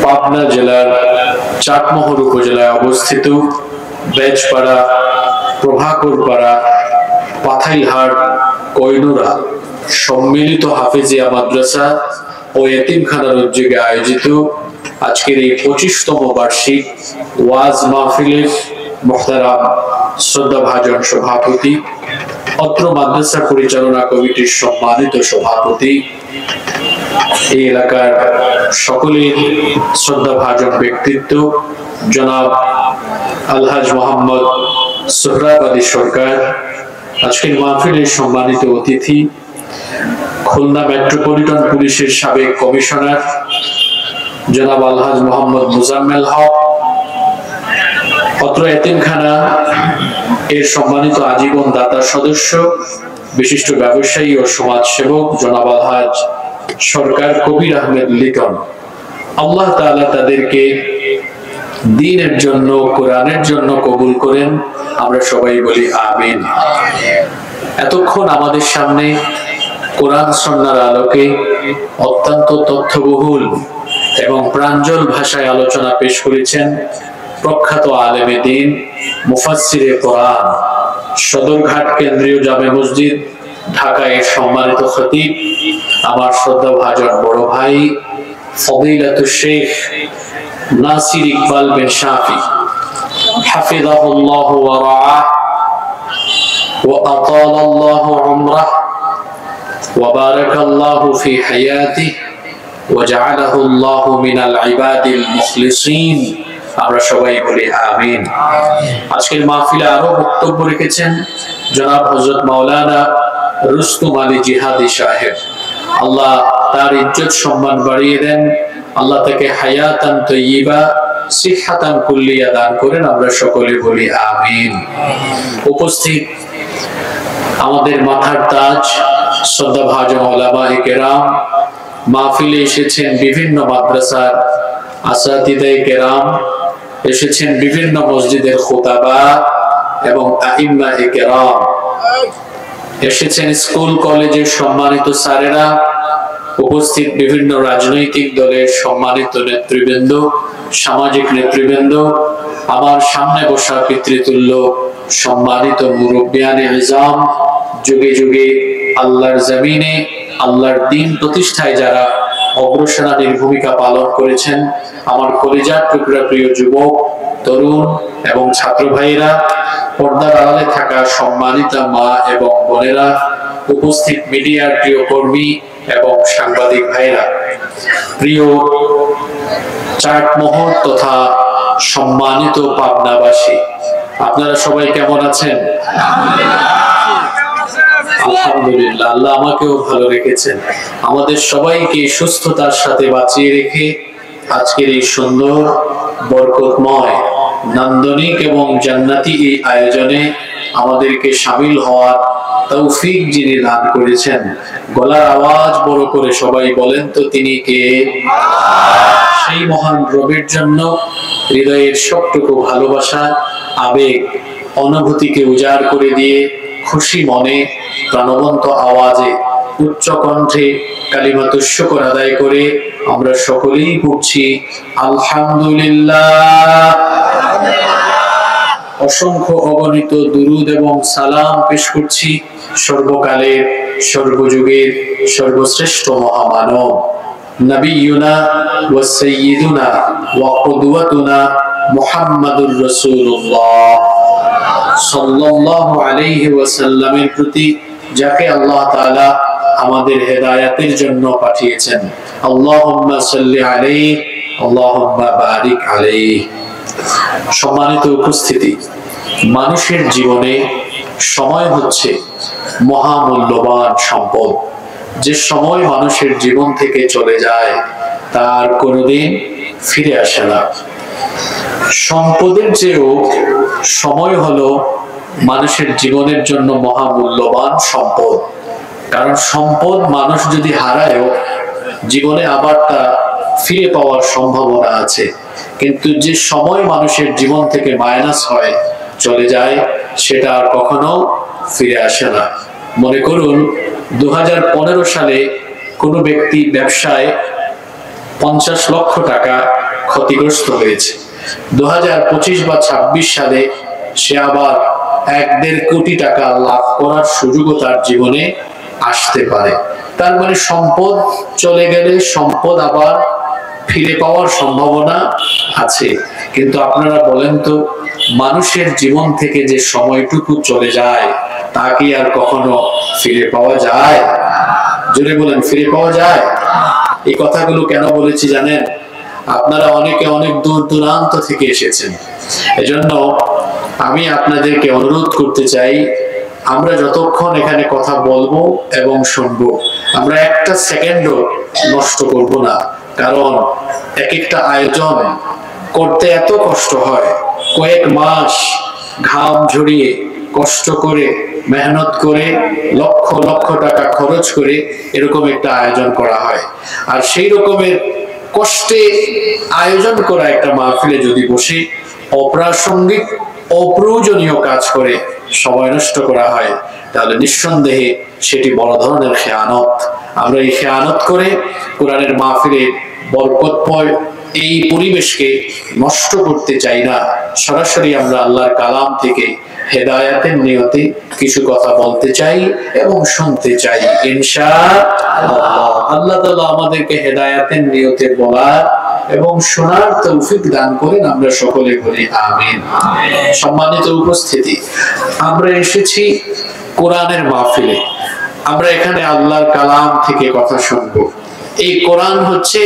পাবনা জেলার চাটমোহর উপজেলায় অবস্থিত বেজপাড়া, প্রভাকরপাড়া, পাথাইলহাট, কৈনুরা সম্মিলিত হাফেজিয়া মাদ্রাসা ও এতিমখানার উদ্যোগে আয়োজিত আজকের এই 25তম বার্ষিক ওয়াজ মাহফিলের মুহতারাম শ্রদ্ধাভাজন সভাপতি, অত্র মাদ্রাসা পরিচালনা কমিটির সম্মানিত সভাপতি, এই এলাকার সকলের শ্রদ্ধাভাজন ব্যক্তিত্ব জনাব আলহাজ মোহাম্মদ সোহরাব আলী সরকার, আজকের মাহফিলের সম্মানিত অতিথি খুলনা মেট্রোপলিটন পুলিশের সাবেক কমিশনার জনাব আলহাজ মোহাম্মদ মুজাম্মেল হক, অত্র এতিমখানা এর সম্মানিত আজীবন দাতা সদস্য, বিশিষ্ট ব্যবসায়ী ও সমাজসেবক জনাব আলহাজ সরকার কবির আহমেদ লিটন। আল্লাহ তাআলা তাদেরকে দ্বীনের জন্য, কোরআনের জন্য কবুল করেন, আমরা সবাই বলি আমিন। এতক্ষণ আমাদের সামনে কোরআন সুন্নাহর আলোকে অত্যন্ত তথ্যবহুল এবং প্রাঞ্জল ভাষায় আলোচনা পেশ করেছেন প্রখ্যাত আলেমে দ্বীন, মুফাসসিরে কোরআন, সদরঘাট কেন্দ্রীয় জামে মসজিদ ঢাকা এর সম্মানিত খতিব, আমার শ্রদ্ধাভাজন বড় ভাই ফদিলাতুশ শেখ নাসির ইকবাল বিন শাফি হাফিজাহুল্লাহ ওয়া রাআহ ওয়া আতালাল্লাহু উমরাহ ওয়া বারাকাল্লাহু ফি হায়াতিহি ওয়া জাআলাহুল্লাহু মিনাল ইবাদিল মুখলিসিন, আমরা সবাই বলি আমিন। আজকের মাহফিলে আরো বক্তব্য রেখেছেন জনাব হযরত মাওলানা রুস্তম আলী জিহাদি সাহেব, আল্লাহ তার ইজ্জত সম্মান বাড়িয়ে দেন, আল্লাহ তাকে হায়াতান তাইয়্যিবা সিহহাতান কুল্লিয়া দান করেন, আমরা সকলে বলি আমিন। উপস্থিত আমাদের মাথার তাজ শ্রদ্ধাভাজন উলামায়ে কেরাম, মাহফিলে এসেছেন বিভিন্ন মাদ্রাসার আসাতিদায়ে কেরাম, এসেছেন বিভিন্ন মসজিদের খুতাবা এবং আইম্মায়ে কেরাম, এসেছেন স্কুল কলেজের সম্মানিত স্যারেরা, উপস্থিত বিভিন্ন রাজনৈতিক দলের সম্মানিত নেতৃবৃন্দ, সামাজিক নেতৃবৃন্দ, আমার সামনে বসা পিতৃতুল্য সম্মানিত মুরব্বিয়ানে ইজাম, যুগে যুগে আল্লাহর জমিনে আল্লাহর দ্বীন প্রতিষ্ঠায় যারা অগ্রসেনানীর ভূমিকা পালন করেছেন, আমার কলিজার টুকরা প্রিয় যুবক, তরুণ এবং ছাত্র ভাইরা, পর্দার আড়ালে থাকা সম্মানিতা মা এবং বোনেরা, উপস্থিত মিডিয়ার প্রিয় কর্মী এবং সাংবাদিক ভাইরা, প্রিয় চাটমোহর তথা সম্মানিত পাবনাবাসী, আপনারা সবাই কেমন আছেন? আলহামদুলিল্লাহ, আল্লাহ আমাকেও ভালো রেখেছেন। আমাদের সবাইকে সুস্থতার সাথে বাঁচিয়ে রেখে আজকের এই সুন্দর, বরকতময়, নান্দনিক এবং জান্নাতি এই আয়োজনে আমাদেরকে শামিল হওয়ার তৌফিক যিনি দান করেছেন, গলার আওয়াজ বড় করে সবাই বলেন তো তিনি কে? সেই মহান রবের জন্য হৃদয়ের সবটুকু ভালোবাসা, আবেগ, অনুভূতিকে উজাড় করে দিয়ে খুশি মনে প্রাণবন্ত আওয়াজে উচ্চ কণ্ঠে কালিমাতুশ শুকর আদায় করে আমরা সকলেই পড়ছি আলহামদুলিল্লাহ। অসংখ্য অগণিত দুরুদ এবং সালাম পেশ করছি সর্বকালের, সর্বযুগের সর্বশ্রেষ্ঠ মহামানব নবিয়ুনা ওয়া সাইয়্যিদুনা ওয়া কুদওয়াতুনা মুহাম্মাদুর রাসূলুল্লাহ সাল্লাল্লাহু আলাইহি ওয়াসাল্লামের প্রতি, যাকে আল্লাহ তাআলা আমাদের হেদায়েতের জন্য পাঠিয়েছেন। আল্লাহুম্মা সাল্লি আলাইহি, আল্লাহুম্মা বারিক আলাইহি। সম্মানিত উপস্থিতি, মানুষের জীবনে সময় হচ্ছে মহামূল্যবান সম্পদ। যে সময় মানুষের জীবন থেকে চলে যায় তার কোনোদিন ফিরে আসে না। সম্পদের চেয়েও সময় হলো মানুষের জীবনের জন্য মহামূল্যবান সম্পদ। কারণ সম্পদ মানুষ যদি হারায়ও জীবনে আবার তা ফিরে পাওয়ার সম্ভাবনা আছে, কিন্তু যে সময় মানুষের জীবন থেকে মাইনাস হয়, চলে যায়, সেটা আর কখনো ফিরে আসে না। মনে করুন 2015 সালে কোনো ব্যক্তি ব্যবসায় 50 লক্ষ টাকা ক্ষতিগ্রস্ত হয়েছে। 2025 বা 26 সালে সে আবার 1-1.5 কোটি টাকা লাভ করার সুযোগও তার জীবনে আসতে পারে। তার মানে সম্পদ চলে গেলে সম্পদ আবার ফিরে পাওয়ার সম্ভাবনা আছে। কিন্তু আপনারা বলেন তো, মানুষের জীবন থেকে যে সময়টুকু চলে যায় তা কি আর কখনো ফিরে পাওয়া যায়? জোরে বলেন, ফিরে পাওয়া যায়? এই কথাগুলো কেন বলেছি জানেন? আপনারা অনেকে অনেক দূর দূরান্ত থেকে এসেছেন, এজন্য আমি আপনাদেরকে অনুরোধ করতে চাই, আমরা যতক্ষণ এখানে কথা বলবো এবং শুনবো, আমরা একটা সেকেন্ডও নষ্ট করব না। কারণ এক একটা আয়োজন করতে এত কষ্ট হয়, কয়েক মাস ঘাম ঝরিয়ে কষ্ট করে মেহনত করে লক্ষ লক্ষ টাকা খরচ করে এরকম একটা আয়োজন করা হয়। আর সেই রকমের কষ্টে আয়োজন করা একটা মাহফিলে যদি বসে অপ্রাসঙ্গিক অপ্রয়োজনীয় কাজ করে সময় নষ্ট করা হয়, তাহলে নিঃসন্দেহে সেটি বড় ধরনের খেয়ানত। আমরা এই খেয়ানত করে কোরআনের মাহফিলে বরকতময় এই পরিবেশকে নষ্ট করতে চাই না। সরাসরি আমরা আল্লাহর কালাম থেকে হেদায়েতের নিয়তে কিছু কথা বলতে চাই এবং শুনতে চাই ইনশাআল্লাহ। আল্লাহ তাআলা আমাদেরকে হেদায়েতের নিয়তে বলার এবং শোনার তৌফিক দান করেন, আমরা সকলে বলি আমিন। সম্মানিত উপস্থিতি, আমরা এসেছি কোরআনের মাহফিলে, আমরা এখানে আল্লাহর কালাম থেকে কথা শুনবো। এই কোরআন হচ্ছে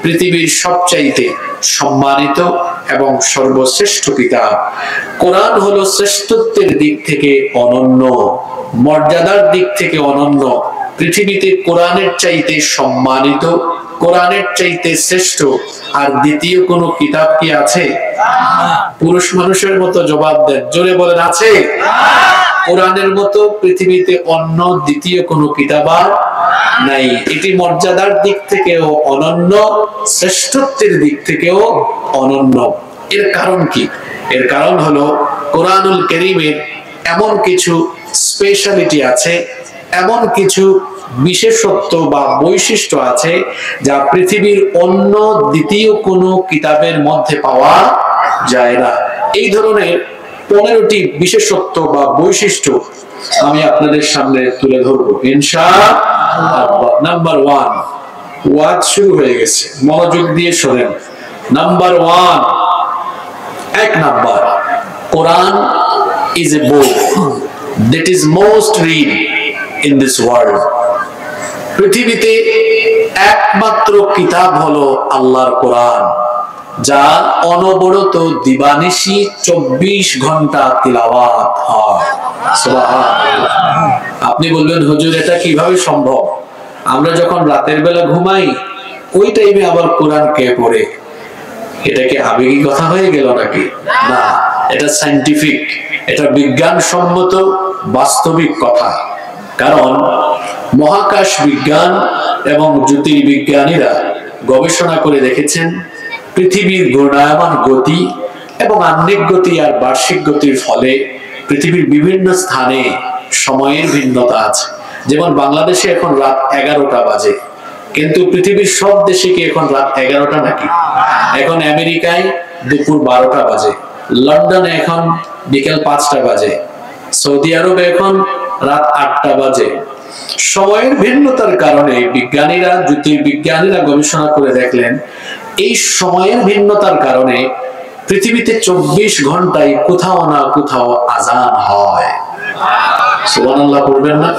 পৃথিবীর সবচাইতে সম্মানিত এবং সর্বশ্রেষ্ঠ কিতাব। কোরআন হলো শ্রেষ্ঠত্বের দিক থেকে অনন্য, মর্যাদার দিক থেকে অনন্য। পৃথিবীতে কোরআনের চাইতে সম্মানিত, কোরআনের চাইতে শ্রেষ্ঠ আর দ্বিতীয় কোন কিতাব কি আছে? পুরুষ মানুষের মতো জবাব দেন, জোরে বলেন, আছে? কোরআনের মতো পৃথিবীতে অন্য দ্বিতীয় কোন কিতাব নাই। এটি মর্যাদার দিক থেকেও অনন্য, শ্রেষ্ঠত্বের দিক থেকেও অনন্য। এর কারণ কি? এর কারণ হলো কোরআনুল কারীমের এমন কিছু স্পেশালিটি আছে, এমন কিছু বিশেষত্ব বা বৈশিষ্ট্য আছে যা পৃথিবীর অন্য দ্বিতীয় কোনো কিতাবের মধ্যে পাওয়া যায় না। এই ধরনের 15টি বিশেষত্ব বা বৈশিষ্ট্য আমি আপনাদের সামনে তুলে ধরবো ইনশাআল্লাহ। নাম্বার 1, ওয়াজ শুরু হয়ে গেছে, মনোযোগ দিয়ে শোনেন। Number 1, 1 number, Quran is a book that is most read in this world. পৃথিবীতে একমাত্র কিতাব হলো আল্লাহর কোরআন, যা অনবরত দিবানিশি 24 ঘন্টা তিলাওয়াত হয়। সুবহানাল্লাহ। আপনি বলবেন, হুজুর এটা কিভাবে সম্ভব? আমরা যখন রাতের বেলা ঘুমাই ওই টাইমে আবার কোরআন কে পড়ে? এটা কি আবেগী কথা হয়ে গেল নাকি? না, এটা সায়েন্টিফিক, এটা বিজ্ঞানসম্মত বাস্তবিক কথা। কারণ মহাকাশ বিজ্ঞান এবং জ্যোতির্বিজ্ঞানীরা গবেষণা করে দেখেছেন পৃথিবীর ঘূর্ণায়মান গতি এবং আহ্নিক গতি আর বার্ষিক গতির ফলে পৃথিবীর বিভিন্ন স্থানে সময়ের ভিন্নতা আছে। যেমন বাংলাদেশে এখন রাত 11টা বাজে, কিন্তু পৃথিবীর সব দেশে কি এখন রাত 11টা নাকি? এখন আমেরিকায় দুপুর 12টা বাজে, লন্ডনে এখন বিকেল 5টা বাজে, সৌদি আরবে এখন রাত 8টা বাজে। সময়ের ভিন্নতার কারণে বিজ্ঞানীরা, জ্যোতির্বিজ্ঞানীরা গবেষণা করে দেখলেন এই সময়ের ভিন্নতার কারণে পৃথিবীতে 24 ঘন্টায় কোথাও না কোথাও আজান হয়। সুবহানাল্লাহ পড়বেন না?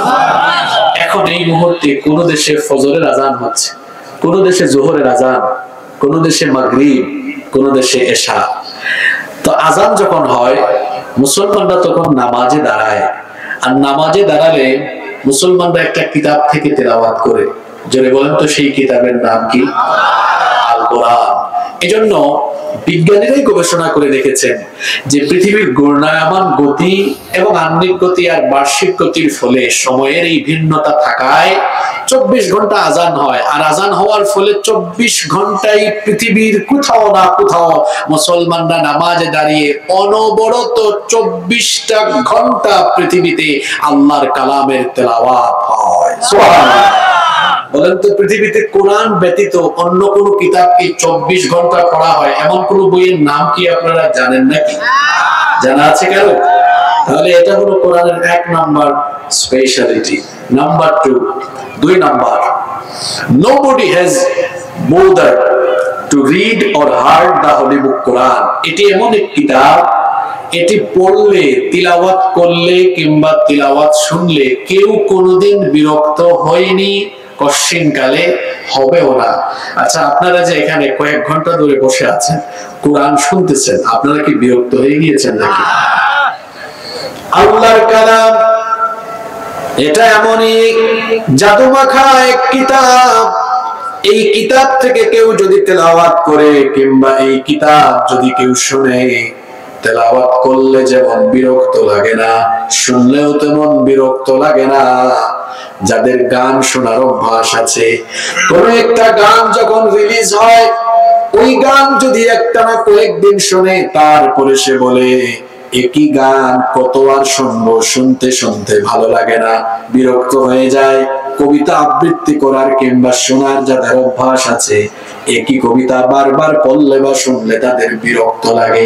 এখন এই মুহূর্তে কোন দেশে ফজরের আজান হচ্ছে, কোন দেশে যোহরের আজান, কোন দেশে মাগরিব, কোন দেশে এশা। তো আজান যখন হয় মুসলমানরা তখন নামাজে দাঁড়ায়, আর নামাজে দাঁড়ালে মুসলমানরা একটা কিতাব থেকে তেলাওয়াত করে। জোরে বলেন তো সেই কিতাবের নাম কি? আল কোরআন। এজন্য বিজ্ঞানীরাই গবেষণা করে দেখেছেন যে পৃথিবীর ঘূর্ণায়মান গতি এবং আহ্নিক গতি আর বার্ষিক গতির ফলে সময়ের এই ভিন্নতা থাকায় 24 ঘন্টা আজান হয়, আর আজান হওয়ার ফলে 24 ঘন্টায় পৃথিবীর কোথাও না কোথাও মুসলমানরা নামাজে দাঁড়িয়ে অনবরত 24টা ঘন্টা পৃথিবীতে আল্লাহর কালামের তেলাওয়াত হয়। সুবহানাল্লাহ। বলেন তো পৃথিবীতে কোরআন ব্যতীত অন্য কোন কিতাব কি 24 ঘন্টা পড়া হয় এমন কোন বইয়ের নাম কি আপনারা জানেন নাকি? জানা আছে কারো? তাহলে এটা হলো কোরআনের 1 number speciality. Number 2 number, nobody has bothered to read or heard the holy book Quran. এটি এমন এক কিতাব, এটি পড়লে, তিলাওয়াত করলে কিংবা তিলাওয়াত শুনলে কেউ কোনোদিন বিরক্ত হয়নি, কশ্চিনকালে হবেও না। আচ্ছা, আপনারা যে এখানে কয়েক ঘন্টা ধরে বসে আছেন, কোরআন শুনতেছেন, আপনারা কি বিরক্ত হয়ে গিয়েছেন নাকি? আল্লাহর কালাম এটা এমনই জাদুমাখা এক কিতাব। এই কিতাব থেকে কেউ যদি তেলাওয়াত করে কিংবা এই কিতাব যদি কেউ শুনে, তেলাওয়াত করলে যেমন বিরক্ত লাগে না, শুনলেও তেমন বিরক্ত লাগে না। যাদের গান শোনার অভ্যাস আছে, কোন একটা গান যখন রিলিজ হয়, ওই গান যদি একটানা কয়েকদিন শুনে, তারপরে সে বলে একই গান কত আর শুনবো, শুনতে শুনতে ভালো লাগে না, বিরক্ত হয়ে যায়। কবিতা আবৃত্তি করার কিংবা শোনার যাদের অভ্যাস আছে, একই কবিতা বারবার পড়লে বা শুনলে তাদের বিরক্ত লাগে।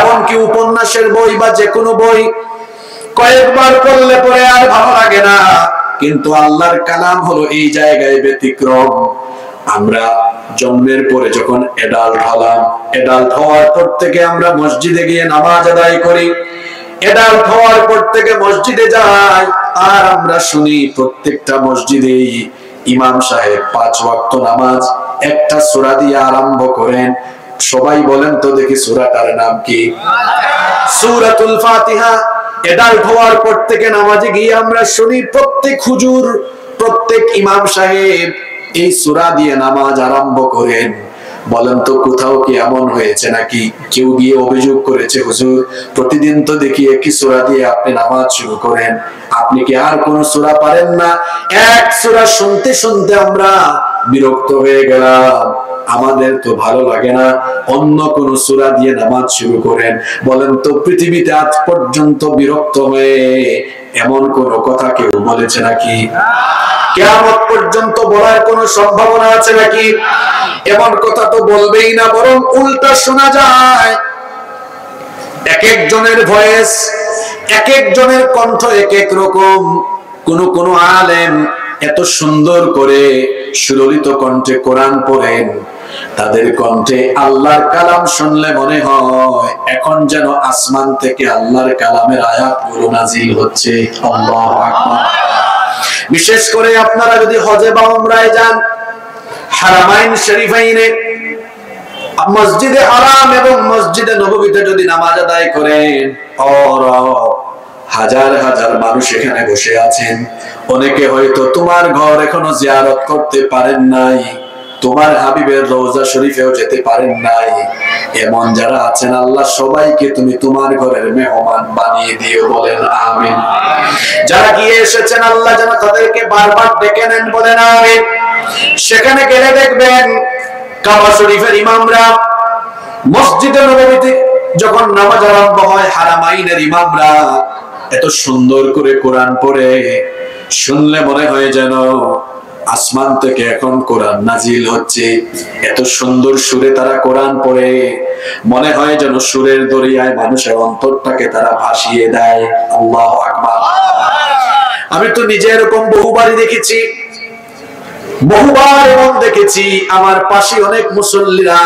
এমনকি উপন্যাসের বই বা যে কোনো বই কয়েকবার পড়লে পরে আর ভালো লাগে না। কিন্তু আল্লাহর কালাম হলো এই জায়গায় ব্যতিক্রম। আমরা জন্মের পরে যখন এডাল্ট হলাম, এডাল্ট হওয়ার পর থেকে আমরা মসজিদে গিয়ে নামাজ আদায় করি, এডাল্ট হওয়ার পর থেকে মসজিদে যাই, আর আমরা শুনি প্রত্যেকটা মসজিদেই ইমাম সাহেব 5 ওয়াক্ত নামাজ একটা সূরা দিয়ে আরম্ভ করেন। সবাই বলেন তো দেখি সূরাটার নাম কি? সূরাতুল ফাতিহা। এডাল্ট হওয়ার পর থেকে নামাজে গিয়ে আমরা শুনি প্রত্যেক হুজুর, প্রত্যেক ইমাম সাহেব এই সূরা দিয়ে নামাজ আরম্ভ করেন। বলেন তো কোথাও কি এমন হয়েছে নাকি কেউ গিয়ে অভিযোগ করেছে, হুজুর প্রতিদিন তো দেখি একই সূরা দিয়ে আপনি নামাজ শুরু করেন, আপনি কি আর কোন সূরা পারেন না? এক সূরা শুনতে শুনতে আমরা বিরক্ত হয়ে গেলাম, আমাদের তো ভালো লাগে না, অন্য কোন সূরা দিয়ে নামাজ শুরু করেন। বলেন তো পৃথিবীতে আজ পর্যন্ত বিরক্ত হয়ে এমন কোন কথা কেউ বলেছে নাকি? কিয়ামত পর্যন্ত বলার কোন সম্ভাবনা আছে নাকি? এমন কথা তো বলবেই না, বরং উল্টা শোনা যায়। এক একজনের ভয়েস, এক একজনের কণ্ঠ এক এক রকম। কোন কোন আলেম এত সুন্দর করে সুললিত কণ্ঠে কোরআন পড়েন, তাদের কণ্ঠে আল্লাহর কালাম শুনলে মনে হয় এখন যেন আসমান থেকে আল্লাহর কালামের আয়াতগুলো নাজিল হচ্ছে। আল্লাহু আকবার। বিশেষ করে আপনারা যদি হজে বা উমরায় যান, হারামাইন শরীফাইনে মসজিদে হারাম এবং মসজিদে নববীতে যদি নামাজ আদায় করেন, হাজার হাজার মানুষ এখানে বসে আছেন। অনেকে হয়তো তোমার ঘর এখনো জিয়ারত করতে পারেন নাই, তোমার হাবিবের রওজা শরীফেও যেতে পারেন নাই। এমন যারা আছেন, আল্লাহ সবাইকে তুমি তোমার ঘরের মেহমান বানিয়ে দিও, বলেন আমিন। যারা গিয়ে এসেছেন, আল্লাহ যেন তাদেরকে বারবার ডেকে নেন, বলেন আমিন। সেখানে গেলে দেখবেন কাবা শরীফের ইমামরা, মসজিদে নববীতে যখন নামাজ আরম্ভ হয়, হারামাইনের ইমামরা এত সুন্দর করে কোরআন পড়ে, শুনলে মনে হয় যেন আসমান থেকে এখন কোরআন নাজিল হচ্ছে। এত সুন্দর সুরে তারা কোরআন পড়ে, মনে হয় যেন সুরের দরিয়ায় মানুষের অন্তরটাকে তারা ভাসিয়ে দেয়। আল্লাহু আকবার। আমি তো নিজে এরকম বহুবারই দেখেছি, বহুবার এমন দেখেছি। আমার পাশে অনেক মুসল্লিরা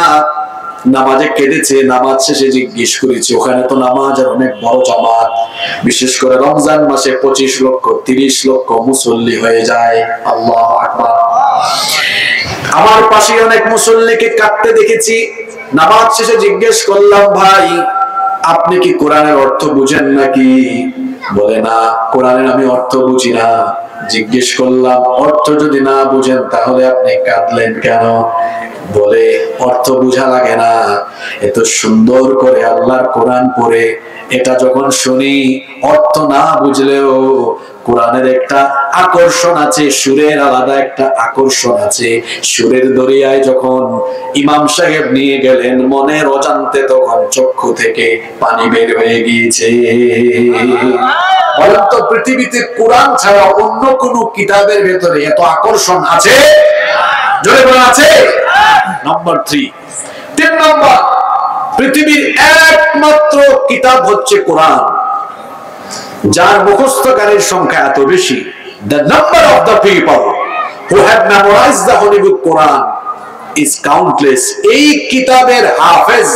নামাজে কেঁদেছে, নামাজ শেষে জিজ্ঞেস করেছি, ওখানে তো নামাজের অনেক বড় জামাত, বিশেষ করে রমজান মাসে 25 লক্ষ 30 লক্ষ মুসল্লি হয়ে যায়। আল্লাহু আকবার। আমার পাশে অনেক মুসল্লিকে কাঁদতে দেখেছি। নামাজ শেষে জিজ্ঞেস করলাম, ভাই আপনি কি কোরআনের অর্থ বুঝেন নাকি? বলে না, কোরআনের আমি অর্থ বুঝি না। জিজ্ঞেস করলাম, অর্থ যদি না বুঝেন তাহলে আপনি কাঁদলেন কেন? বলে অর্থ বোঝা লাগে না, এত সুন্দর করে আল্লাহর কোরআন পড়ে এটা যখন শুনি, অর্থ না বুঝলেও কোরআনের একটা আকর্ষণ আছে, সুরের আলাদা একটা আকর্ষণ আছে। সুরের দরিয়ায় যখন ইমাম সাহেব নিয়ে গেলেন, মনের অজান্তে তখন চক্ষু থেকে পানি বের হয়ে গিয়েছে। বলেন তো, পৃথিবীতে কোরআন ছাড়া অন্য কোন কিতাবের ভেতরে এত আকর্ষণ আছে? জোরে বলা আছে? নাম্বার 3 নম্বর, পৃথিবীর একমাত্র কিতাব হচ্ছে কোরআন, যার মুখস্থকারীর সংখ্যা এত বেশি। The number of the people who have memorized the Holy Book Quran is countless. এই কিতাবের হাফেজ,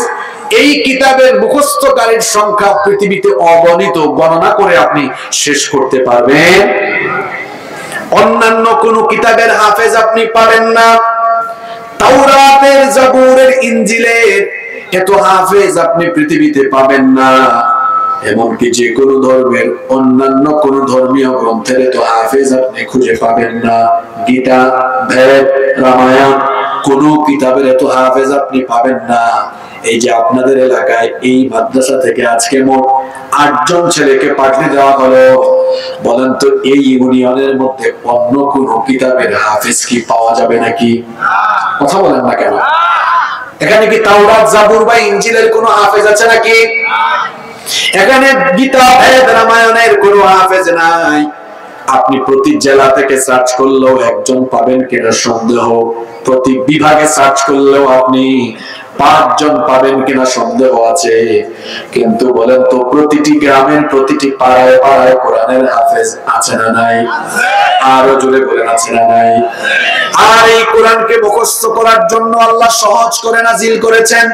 এই কিতাবের মুখস্থকারীর সংখ্যা পৃথিবীতে অগণিত, গণনা করে আপনি শেষ করতে পারবেন। অন্যান্য কোন কিতাবের হাফেজ আপনি পাবেন না। তাওরাতের, জাবুরের, ইনজিলের এত হাফেজ আপনি পৃথিবীতে পাবেন না। এমনকি যে কোনো ধর্মের অন্যান্য কোন ধর্মীয় গ্রন্থের এত হাফেজ আপনি খুঁজে পাবেন না। গীতা, বেদ, রামায়ণ, কোন কিতাবের এত হাফেজ আপনি পাবেন না। এই যে আপনাদের এলাকায় এই মাদ্রাসা থেকে আজকে মোট 8 জন ছেলেকে পাঠিয়ে দেওয়া হলো, বলেন তো এই ইউনিয়নের মধ্যে অন্য কোন কিতাবের হাফেজ কি পাওয়া যাবে নাকি? কথা বলেন না কেন? এখানে কি তাওরাত, জাবুর বা ইনজিলের কোন হাফেজ আছে নাকি? এখানে গীতা, বেদ, রামায়ণের কোন হাফেজ নাই। আপনি প্রতি জেলা থেকে সার্চ করলেও একজন পাবেন কিনা সন্দেহ, প্রতি বিভাগে সার্চ করলেও আপনি 5 জন পাবেন কিনা সন্দেহ আছে। কিন্তু বলেন তো, প্রতিটি গ্রামের, প্রতিটি পাড়ায় পাড়ায় কোরআনের হাফেজ আছে না নাই? আরো জোরে বলেন, আছে না নাই? আর এই কোরআনকে মুখস্থ করার জন্য আল্লাহ সহজ করে নাজিল করেছেন।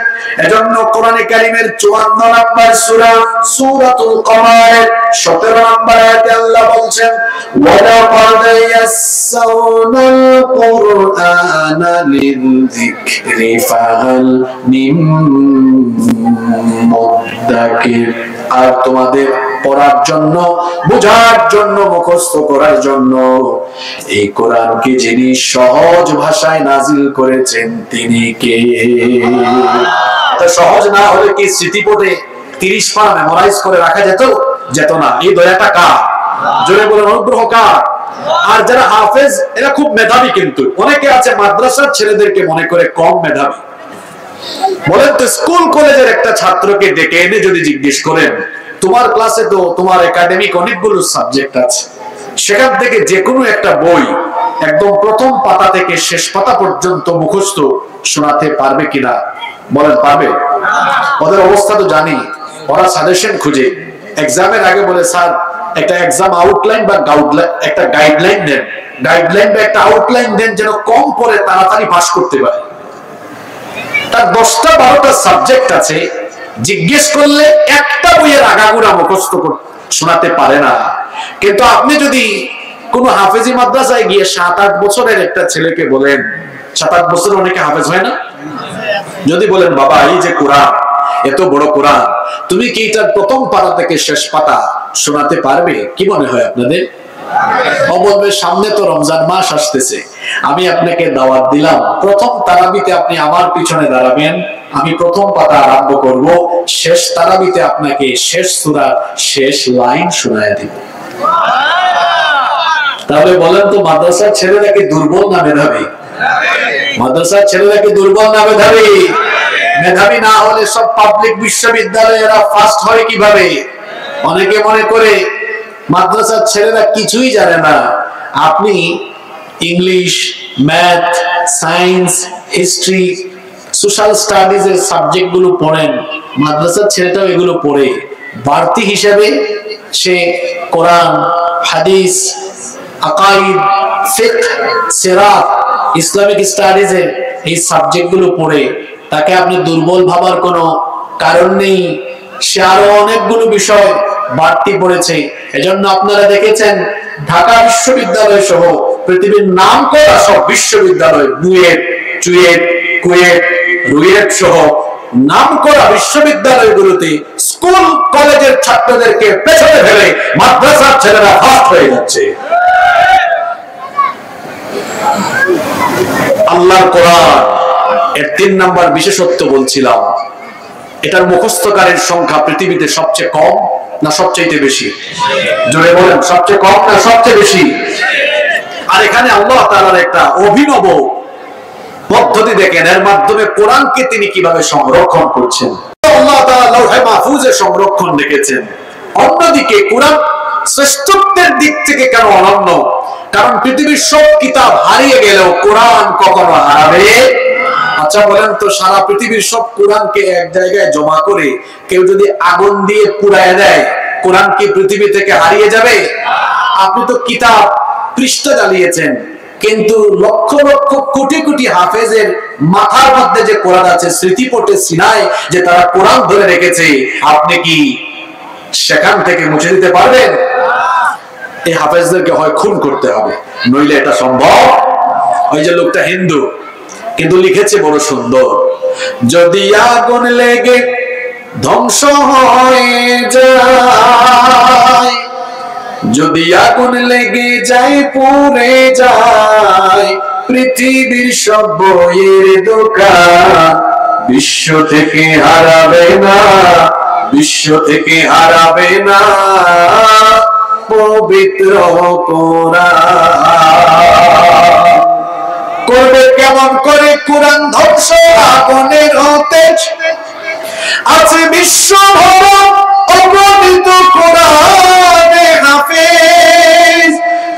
এজন্য কোরআনে কারীমের 54 নম্বর সূরা, সূরাতুল কমারের 17 নম্বর আয়াতে আল্লাহ বলছেন, ওয়ালাকাদ ইয়াসসারনাল কুরআনা লিযিকরি ফাহাল মিন মুদ্দাকির। আর তোমাদের পড়ার জন্য, বোঝার জন্য, মুখস্থ করার জন্য এই কোরআনকে যিনি সহজ ভাষায় নাজিল করেছেন তিনি কে? তা সহজ না হলে কি স্মৃতিপটে 30 পারা মেমোরাইজ করে রাখা যেত? যেত না। এই দয়াটা কার? জোরে বলেন, অনুগ্রহ কার? আর যারা হাফেজ এরা খুব মেধাবী, কিন্তু অনেকে আছে মাদ্রাসার ছেলেদেরকে মনে করে কম মেধাবী। বলেন তো, স্কুল কলেজের একটা ছাত্রকে ডেকে এনে যদি জিজ্ঞেস করেন, তোমার ক্লাসে তো তোমার একাডেমিক অনেকগুলো সাবজেক্ট আছে, সেখান থেকে যে কোনো একটা বই একদম প্রথম পাতা থেকে শেষ পাতা পর্যন্ত মুখস্থ শোনাতে পারবে কিনা? বলেন পারবে? ওদের অবস্থা তো জানি। ওরা সাজেশন খুঁজে এক্সামের আগে বলে, স্যার একটা এক্সাম আউটলাইন বা একটা গাইডলাইন দেন, গাইডলাইন বা একটা আউটলাইন দেন যেন কম পড়ে তাড়াতাড়ি পাস করতে পারে। তার 10টা 12টা সাবজেক্ট আছে, জিজ্ঞেস করলে একটা বইয়ের আগাগোড়া মুখস্থ শোনাতে পারে না। কিন্তু আপনি যদি কোন হাফেজি মাদ্রাসায় গিয়ে 7-8 বছরের একটা ছেলেকে বলেন, 7-8 বছর অনেকে হাফেজ হয় না, যদি বলেন বাবা এই যে কোরআন, এত বড় কোরআন, তুমি কি এটার প্রথম পাতা থেকে শেষ পাতা শোনাতে পারবে? কি মনে হয় আপনাদের? ও বলবে, সামনে তো রমজান মাস আসতেছে, আমি আপনাকে দাওয়াত দিলাম, প্রথম তারাবিতে আপনি আমার পিছনে দাঁড়াবেন, আমি প্রথম পাতা আরম্ভ করব, শেষ তারাবিতে আপনাকে শেষ সূরা শেষ লাইন শোনায় দিব। তাহলে বলেন তো, মাদ্রাসার ছেলেরা কি দুর্বল না মেধাবী? মাদ্রাসার ছেলেরা কি দুর্বল না মেধাবী? মেধাবী না হলে সব পাবলিক বিশ্ববিদ্যালয়েরা ফার্স্ট হয় কিভাবে? অনেকে মনে করে মাদ্রাসার ছেলেরা কিছুই জানে না। আপনি English, math, science, history, social studies এর সাবজেক্ট গুলো পড়েন, মাদ্রাসার ছেলেটাও এগুলো পড়ে। বাড়তি হিসেবে সে কোরআন, হাদিস, আকাইদ, ফিকহ, সিরাত, ইসলামিক স্টাডিজ এর এই সাবজেক্ট গুলো পড়ে। তাকে আপনি দুর্বল ভাবার কোনো কারণ নেই, সে আরো অনেকগুলো বিষয় বাড়তি পড়েছে। এজন্য আপনারা দেখেছেন ঢাকা বিশ্ববিদ্যালয় সহ পৃথিবীর নাম করা সব বিশ্ববিদ্যালয়, বুয়েট, চুয়েট, কুয়েট, রুয়েট সহ নাম করা বিশ্ববিদ্যালয়গুলোতে স্কুল কলেজের ছাত্রদেরকে পেছনে ফেলে মাদ্রাসার ছেলেরা ফার্স্ট হয়ে যাচ্ছে। আল্লাহর কোরআন এর 3 নাম্বার বিশেষত্ব বলছিলাম, এটার মুখস্থকারীর সংখ্যা পৃথিবীতে সবচেয়ে কম না সবচেয়ে বেশি? জোরে বলেন, সবচেয়ে কম না সবচেয়ে বেশি? আর এখানে আল্লাহ তাআলার একটা অভিনব পদ্ধতি দেখেন, এর মাধ্যমে কোরআনকে তিনি কিভাবে সংরক্ষণ করছেন। আল্লাহ তাআলা লাউহে মাহফুজে সংরক্ষণ রেখেছেন। অন্যদিকে কোরআন শ্রেষ্ঠত্বের দিক থেকে কেন অনন্য? কারণ পৃথিবীর সব কিতাব হারিয়ে গেলেও কোরআন কখনো হারাবে। আচ্ছা বলেন তো, সারা পৃথিবীর সব কোরআনকে এক জায়গায় জমা করে কেউ যদি আগুন দিয়ে পুড়ায় দেয়, কোরআন কি পৃথিবী থেকে হারিয়ে যাবে? আপনি তো কিতাব পৃষ্ঠা জ্বালিয়েছেন, কিন্তু লক্ষ লক্ষ কোটি কোটি হাফেজের মাথার মধ্যে যে কোরআন আছে, স্মৃতিপটে সিনায় যে তারা কোরআন ধরে রেখেছে, আপনি কি সেখান থেকে মুছে দিতে পারবেন? এই হাফেজদেরকে হয় খুন করতে হবে, নইলে এটা সম্ভব। ওই যে লোকটা হিন্দু, কিন্তু লিখেছে বড় সুন্দর, যদি আগুন লেগে ধ্বংস হয়ে যায়, যদি আগুন লেগে যায় পুড়ে যায় পৃথিবীর সব বইয়ের দোকান, বিশ্ব থেকে হারাবে না, বিশ্ব থেকে হারাবে না পবিত্র কোরআন। করবে কেমন করে কোরআন ধ্বংস? আগুনের হতে আছে বিশ্ব ভরা অগণিত কোরআনে হাফেজ,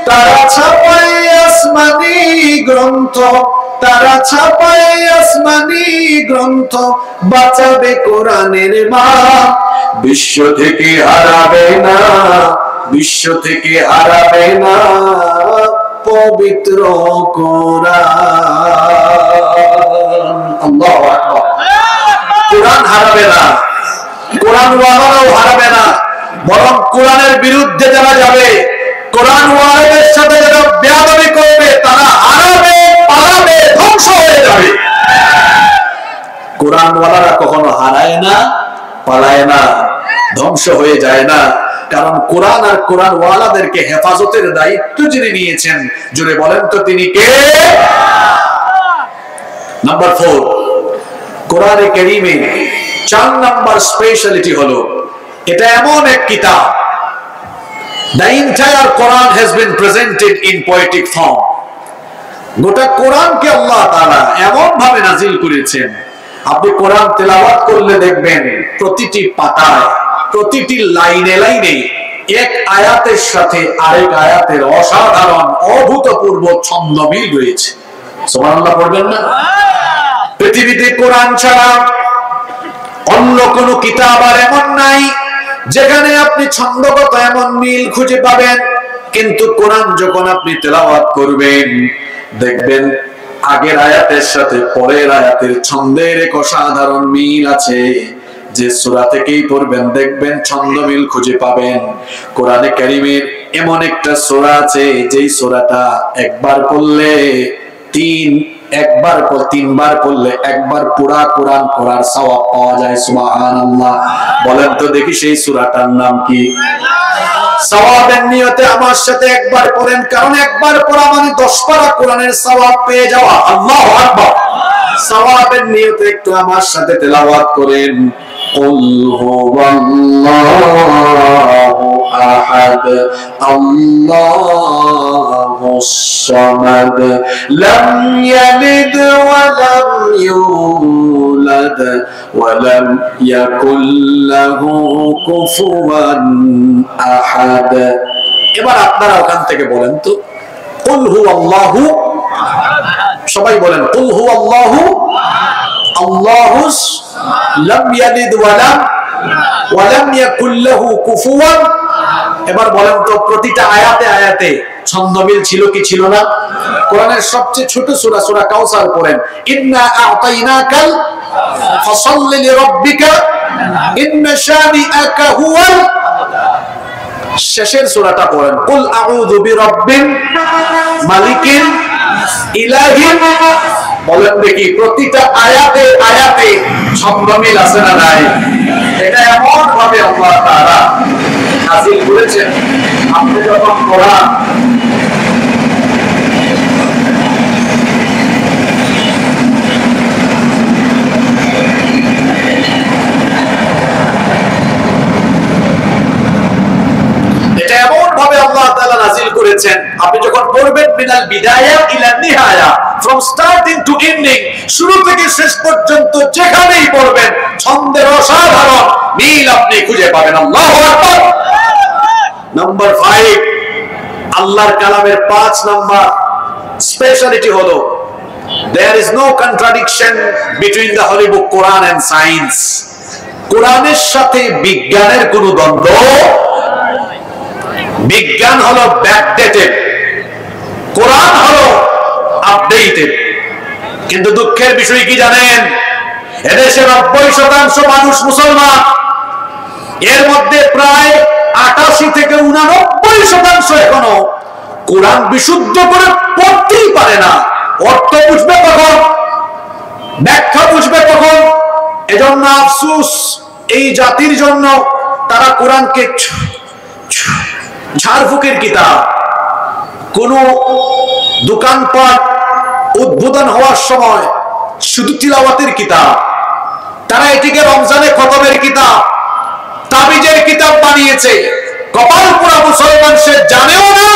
তারা ছাপায় আসমানি গ্রন্থ, তারা ছাপায় আসমানি গ্রন্থ, বাঁচাবে কোরআনের মা, বিশ্ব থেকে হারাবে না, বিশ্ব থেকে হারাবে না পবিত্র কোরআন। আল্লাহু আকবার। কোরআন হারাবে না, কোরআন ওয়ালারাও হারাবে না, বরং কোরআনের বিরুদ্ধে যারা যাবে, কোরআন ওয়ালাদের সাথে যারা বেয়াদবি করবে, তারা হারাবে, পালাবে, ধ্বংস হয়ে যাবে। কোরআন ওয়ালারা কখনো হারায় না, পালায় না, ধ্বংস হয়ে যায় না, কারণ কোরআন আর কোরআন ওয়ালাদেরকে হেফাজতের দায়িত্ব যিনি নিয়েছেন, জুড়ে বলেন তো তিনি কে? নাম্বার 4, কোরআনে কারীমে 4 নাম্বার স্পেশালিটি হলো, এটা এমন এক কিতাব, the entire Quran has been presented in poetic form. গোটা কোরআনকে আল্লাহ তাআলা এমন ভাবে নাজিল করেছেন, আপনি কোরআন তেলাওয়াত করলে দেখবেন প্রতিটি পাতায়, প্রতিটি লাইনে লাইনে এক আয়াতের সাথে আরেক আয়াতের অসাধারণ অভূতপূর্ব ছন্দমিল রয়েছে। সুবহানাল্লাহ পড়বেন না? পৃথিবীতে কোরআন ছাড়া অন্য কোন কিতাব আর এমন নাই যেখানে আপনি ছন্দগত এমন মিল খুঁজে পাবেন, কিন্তু কোরআন যখন আপনি তেলাওয়াত করবেন, দেখবেন আগের আয়াতের সাথে পরের আয়াতের ছন্দের এক অসাধারণ মিল আছে। যে সূরা থেকেই পড়বেন দেখবেন ছন্দ মিল খুঁজে পাবেন। কোরআনে কারীমের এমন একটা সূরা আছে, যেই সূরাটা একবার পড়লে তিনবার পড়লে একবার পুরা কোরআন পড়ার সওয়াব পাওয়া যায়। সুবহানাল্লাহ। বলেন তো দেখি সেই সূরাটার নাম কি? সওয়াবের নিয়তে আমার সাথে একবার পড়েন, কারণ একবার পড়া মানে 10 পারা কোরআনের সওয়াব পেয়ে যাওয়া। আল্লাহু আকবার। সওয়াবের নিয়তে একটু আমার সাথে তেলাওয়াত করেন। কুল হুয়াল্লাহু আহাদ আল্লাহুস সামাদ লাম ইয়ালিদ ওয়া লাম ইউলাদ ওয়া লাম ইয়াকুল লাহু কুফুয়ান আহাদ। এবার আপনারা ওখান থেকে বলেন তো, কুল হুয়াল্লাহু, সবাই বলেন কুল হুয়াল্লাহু আল্লাহুস লাম ইয়ালিদ ওয়া লাম ইয়াকুল লাহু কুফুয়ান। এবার বলেন তো প্রতিটা আয়াতে আয়াতে ছন্দমিল ছিল কি ছিল না? কোরআনের সবচেয়ে ছোট সূরা সূরা কাউসার পড়েন, ইন্না আ'তাইনাকাল ফাসাল্লি লিরাব্বিকা ইন্না শানিআকা হুয়াল। শেষের সূরাটা পড়েন, কুল আউযু বিরাব্বিন মালিকিন ইলাহিন। বলেন দেখি প্রতিটা আয়াতে আয়াতে ছন্দমিল আছে না নাই? এটা এমন ভাবে আল্লাহ তাআলা নাযিল করেছেন, আপনি যখন কোরআন করেছেন। আপনি যখন পড়বেন মিনাল বিদায়া ইলা নিহায়া, ফ্রম স্টার্টিং টু এন্ডিং, শুরু থেকে শেষ পর্যন্ত যেখানেই পড়বেন ছন্দের অসাধারণ মিল আপনি খুঁজে পাবেন। আল্লাহু আকবার। নাম্বার 5, আল্লাহর কালামের 5 নাম্বার স্পেশালিটি হলো there is no contradiction between the holy book Quran and science. কোরআনের সাথে বিজ্ঞানের কোনো দ্বন্দ্ব। বিজ্ঞান হলো ব্যাকডেটেড, কোরআন হলো আপডেটেড। কিন্তু দুঃখের বিষয় কি জানেন? এদেশের 90% মানুষ মুসলমান, এর মধ্যে প্রায় 88 থেকে 89% এখনো কোরআন বিশুদ্ধ করে পড়তেই পারে না। অর্থ বুঝবে কখন, ব্যাখ্যা বুঝবে কখন? এজন্য আফসোস এই জাতির জন্য। তারা কোরআনকে ঝাড়ফুঁকের কিতাব, কোন দোকানপাট উদ্বোধন হওয়ার সময় শুধু তিলাওয়াতের কিতাব, তারা এটিকে রমজানে খতমের কিতাব, তাবিজের কিতাব বানিয়েছে। কপাল পোড়া মুসলমান, সে জানেও না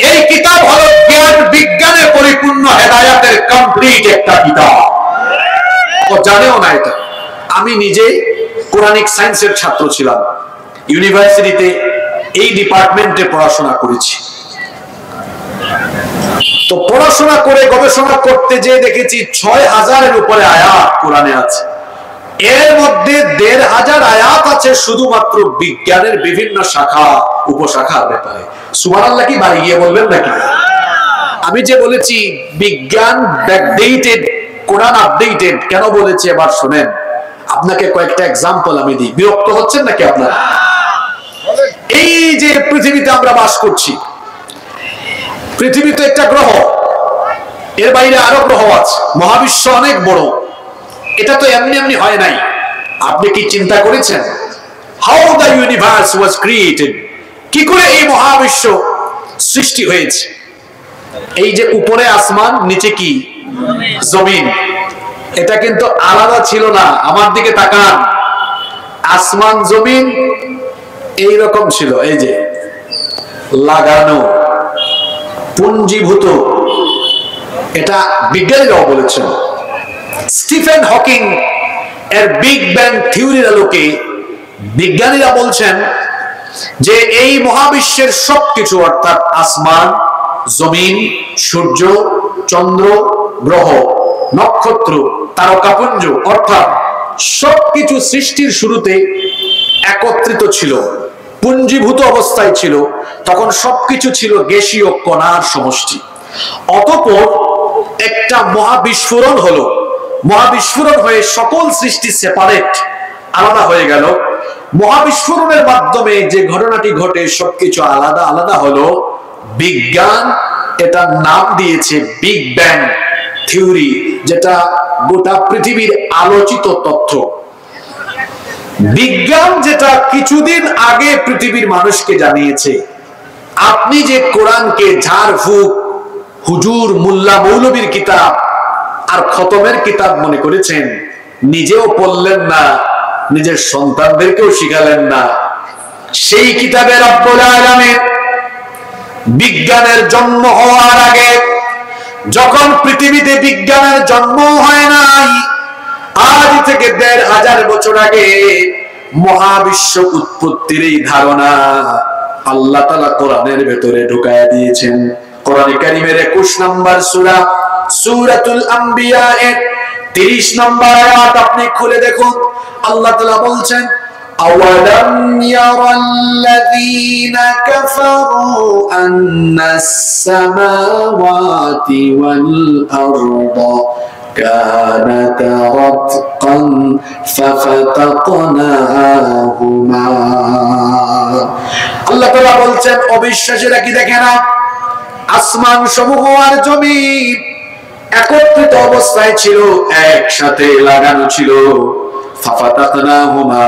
এই কিতাব হলো জ্ঞান বিজ্ঞানে পরিপূর্ণ হেদায়েতের কমপ্লিট একটা কিতাব। ও জানেও না এটা। আমি নিজে কোরআনিক সায়েন্সের ছাত্র ছিলাম, ইউনিভার্সিটিতে এই ডিপার্টমেন্টে পড়াশোনা করেছি। তো পড়াশোনা করে গবেষণা করতে যে দেখেছি 6000-এর উপরে আয়াত কোরআনে আছে। এর মধ্যে 1500 আয়াত আছে শুধুমাত্র বিজ্ঞানের বিভিন্ন শাখা উপশাখার ব্যাপারে। সুবহানাল্লাহ কি বাড়ি গিয়ে বলবেন নাকি? আমি যে বলেছি বিজ্ঞান ব্যাকডেটেড, কোরআন আপডেটেড, কেন বলেছি এবার শুনেন। আপনাকে কয়েকটা এক্সাম্পল আমি দিই। বিরক্ত হচ্ছেন নাকি আপনারা? এই যে পৃথিবীতে আমরা বাস করছি, পৃথিবী তো একটা গ্রহ, এর বাইরে আরো গ্রহ আছে, মহাবিশ্ব অনেক বড়। এটা তো এমনি এমনি হয় নাই। আপনি কি চিন্তা করেছেন how the universe was created? কি করে এই মহাবিশ্ব সৃষ্টি হয়েছে? এই যে উপরে আসমান, নিচে কি জমিন, এটা কিন্তু আলাদা ছিল না। আমার দিকে তাকান, আসমান জমিন এইরকম ছিল, এই যে লাগানো, পুঞ্জীভূত। এটা বিজ্ঞানীরাও বলেছেন। স্টিফেন হকিং এর বিগ ব্যাং থিওরির আলোকে বিজ্ঞানীরা বলছেন যে এই মহাবিশ্বের সবকিছু, অর্থাৎ আসমান, জমিন, সূর্য, চন্দ্র, গ্রহ, নক্ষত্র, তারকাপুঞ্জ, অর্থাৎ সবকিছু সৃষ্টির শুরুতে একত্রিত ছিল, পুঞ্জীভূত অবস্থায় ছিল। তখন সবকিছু ছিল গ্যাসীয় কণার সমষ্টি। অতঃপর একটা মহাবিস্ফোরণ হলো। মহাবিস্ফোরণ হয়ে সকল সৃষ্টি সেপারেট, আলাদা হয়ে গেল। মহাবিস্ফোরণের মাধ্যমে যে ঘটনাটি ঘটে, সবকিছু আলাদা আলাদা হলো। বিজ্ঞান এটার নাম দিয়েছে বিগ ব্যাং থিওরি, যেটা গোটা পৃথিবীর আলোচিত তথ্য। বিজ্ঞান যেটা কিছুদিন আগে পৃথিবীর মানুষকে জানিয়েছে। আপনি যে কোরআনকে ঝাড়ফুঁক, হুজুর, মোল্লা, মৌলবীর কিতাব আর খতমের কিতাব মনে করেছেন, নিজেও পড়লেন না, নিজের সন্তানদেরকেও শিখালেন না, সেই কিতাবে রব্বুল আলামিন বিজ্ঞানের জন্ম হওয়ার আগে, যখন পৃথিবীতে বিজ্ঞানের জন্ম হয় নাই, আজ থেকে 1500 বছর আগে মহাবিশ্ব উৎপত্তির এই ধারণা আল্লাহ তাআলা কোরআনের ভেতরে ঢুকায়া দিয়েছেন। কোরআনে কারীমের 21 নম্বর সূরা, সূরাতুল আম্বিয়া এর 30 নম্বর আয়াত আপনি খুলে দেখুন। আল্লাহ তাআলা বলছেন, আওয়ালাম ইয়ারাল্লাযীনা কাফারু আন্নাস সামাওয়াতি ওয়াল আরদা كانتا رتقا ففتقناهما। আল্লাহ তাআলা বলছেন, অবিশ্বাসীরা কি দেখে না? আসমান সমূহ আর জমিন একত্রিত অবস্থায় ছিল, একসাথে লাগানো ছিল। ফাফাতাকনাহুমা,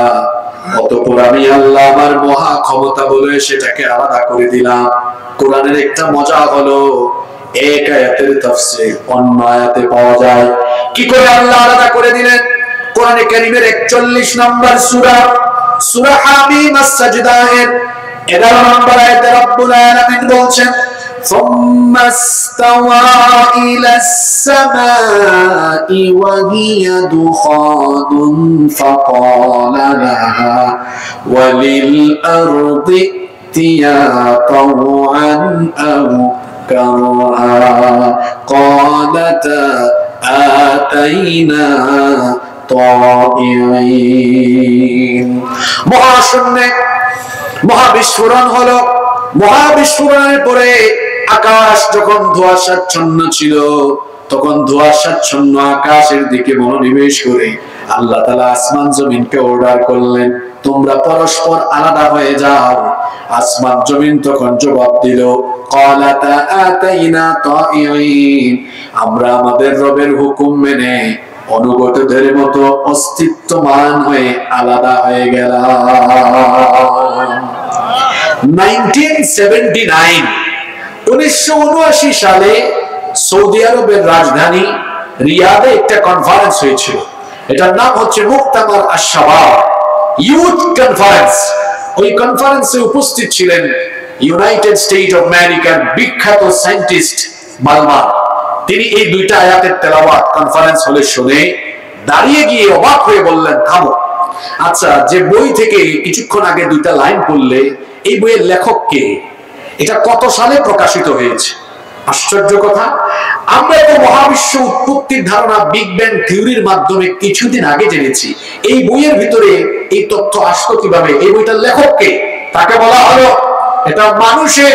অতঃপর আমি আল্লাহ আমার মহা ক্ষমতা বলে সেটাকে আলাদা করে দিলাম। কোরআনের একটা মজা হলো, এক আয়াতের তাফসীর অন্য আয়াতে পাওয়া যায়। কি করে আল্লাহ আলাদা করে দিলেন? কোরআনে কারীমের 41 নম্বর সূরা, সূরা হামিম আস-সাজদা এর 11 নম্বর আয়াতে রব্বুল আলামিন বলছেন, ثم استوى إلى السماء وهي دخان فقال لها وللأرض ائتيا طوعا أو كرها قالتا آتينا طائعين মহাশূন্যে মহাবিস্ফোরণ হলো। মহাবিস্ফোরণের পরে আকাশ যখন ধোঁয়াশাচ্ছন্ন ছিল, তখন ধোঁয়াশাচ্ছন্ন আকাশের দিকে মনোনিবেশ করে আল্লাহ তাআলা আসমান জমিনকে অর্ডার করলেন, তোমরা পরস্পর আলাদা হয়ে যাও। আসমান জমিন তখন জবাব দিল, ক্বালাতা আতাইনা তাইঈন, আমরা আমাদের রবের হুকুম মেনে অনুগতদের মতো অস্তিত্বমান হয়ে আলাদা হয়ে গেলাম। 1979 সালে সৌদি আরবের রাজধানী রিয়াদে একটা কনফারেন্স হয়েছিল। এটার নাম হচ্ছে মুক্তামার আশ-শাবাব, ইউথ কনফারেন্স। ওই কনফারেন্সে উপস্থিত ছিলেন ইউনাইটেড স্টেট অফ আমেরিকার বিখ্যাত সায়েন্টিস্ট মালমান। তিনি এই দুইটা আয়াতের তেলাওয়াত কনফারেন্স হলে শুনে দাঁড়িয়ে গিয়ে অবাক হয়ে বললেন, থামো, আচ্ছা যে বই থেকে কিছুক্ষণ আগে দুইটা লাইন পড়লে, এই বইয়ের লেখক কে? এটা কত সালে প্রকাশিত হয়েছে? আশ্চর্য কথা, আমরা তো মহাবিশ্ব উৎপত্তির ধারণা বিগ ব্যাং থিওরির মাধ্যমে কিছুদিন আগে জেনেছি। এই বইয়ের ভিতরে এই তথ্য আসলো কিভাবে? এই বইটার লেখক কে? তাকে বলা হলো, এটা মানুষের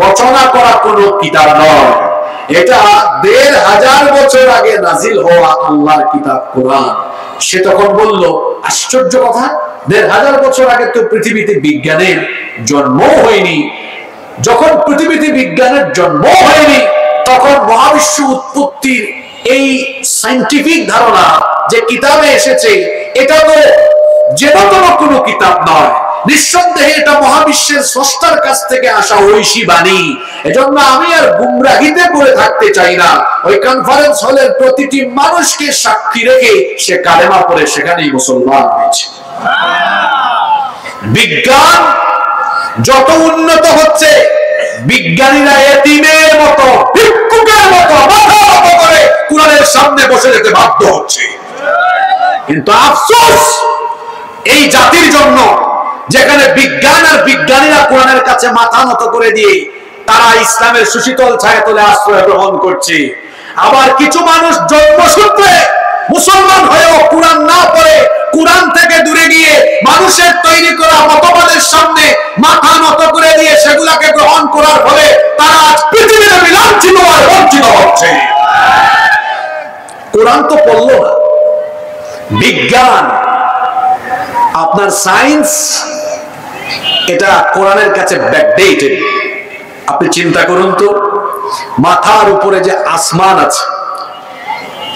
রচনা করা কোনো কিতাব নয়, এটা ১৫০০ বছর আগে নাজিল হওয়া আল্লাহর কিতাব কোরআন। সে তখন বলল, আশ্চর্য কথা, ১৫০০ বছর আগে তো পৃথিবীতে বিজ্ঞানের জন্ম হয়নি। যখন পৃথিবীতে বিজ্ঞানের জন্ম হয়নি, তখন মহাবিশ্ব উৎপত্তির এই সায়েন্টিফিক ধারণা যে কিতাবে এসেছে, এটা তো যেন কোনো কিতাব নয়। নিঃসন্দেহে এটা মহাবিশ্বের স্রষ্টার কাছ থেকে আসা ঐশী বাণী। এজন্য আমি আর গুমরাহিতে পড়ে থাকতে চাই না। ওই কনফারেন্স হলের প্রতিটি মানুষকে সাক্ষী রেখে সে কালেমা পড়ে সেখানেই মুসলমান হয়েছে। বিজ্ঞান যত উন্নত হচ্ছে, বিজ্ঞানীরা এতিমের মতো, ভিক্ষুকের মতো মাথা নত করে কুরআনের সামনে বসে যেতে বাধ্য হচ্ছে। কিন্তু আফসোস এই জাতির জন্য, যেখানে বিজ্ঞান আর বিজ্ঞানীরা কোরআনের কাছে মাথা নত করে দিয়ে তারা ইসলামের সুশীতল ছায়াতলে আশ্রয় গ্রহণ করছে। আবার কিছু মানুষ জন্মসূত্রে মুসলমান হয়েও কোরআন না পড়ে, কোরআন থেকে দূরে গিয়ে মানুষের তৈরি করা মতবাদের সামনে মাথা নত করে দিয়ে সেগুলাকে গ্রহণ করার ফলে তারা আজ পৃথিবীতে লাঞ্ছিত আর বঞ্চিত হচ্ছে। কোরআন তো পড়লো না, বিজ্ঞান, আপনার সায়েন্স, এটা কোরআনের কাছে ব্যাকডেটেড। আপনি চিন্তা করুন তো, মাথার উপরে যে আসমান আছে,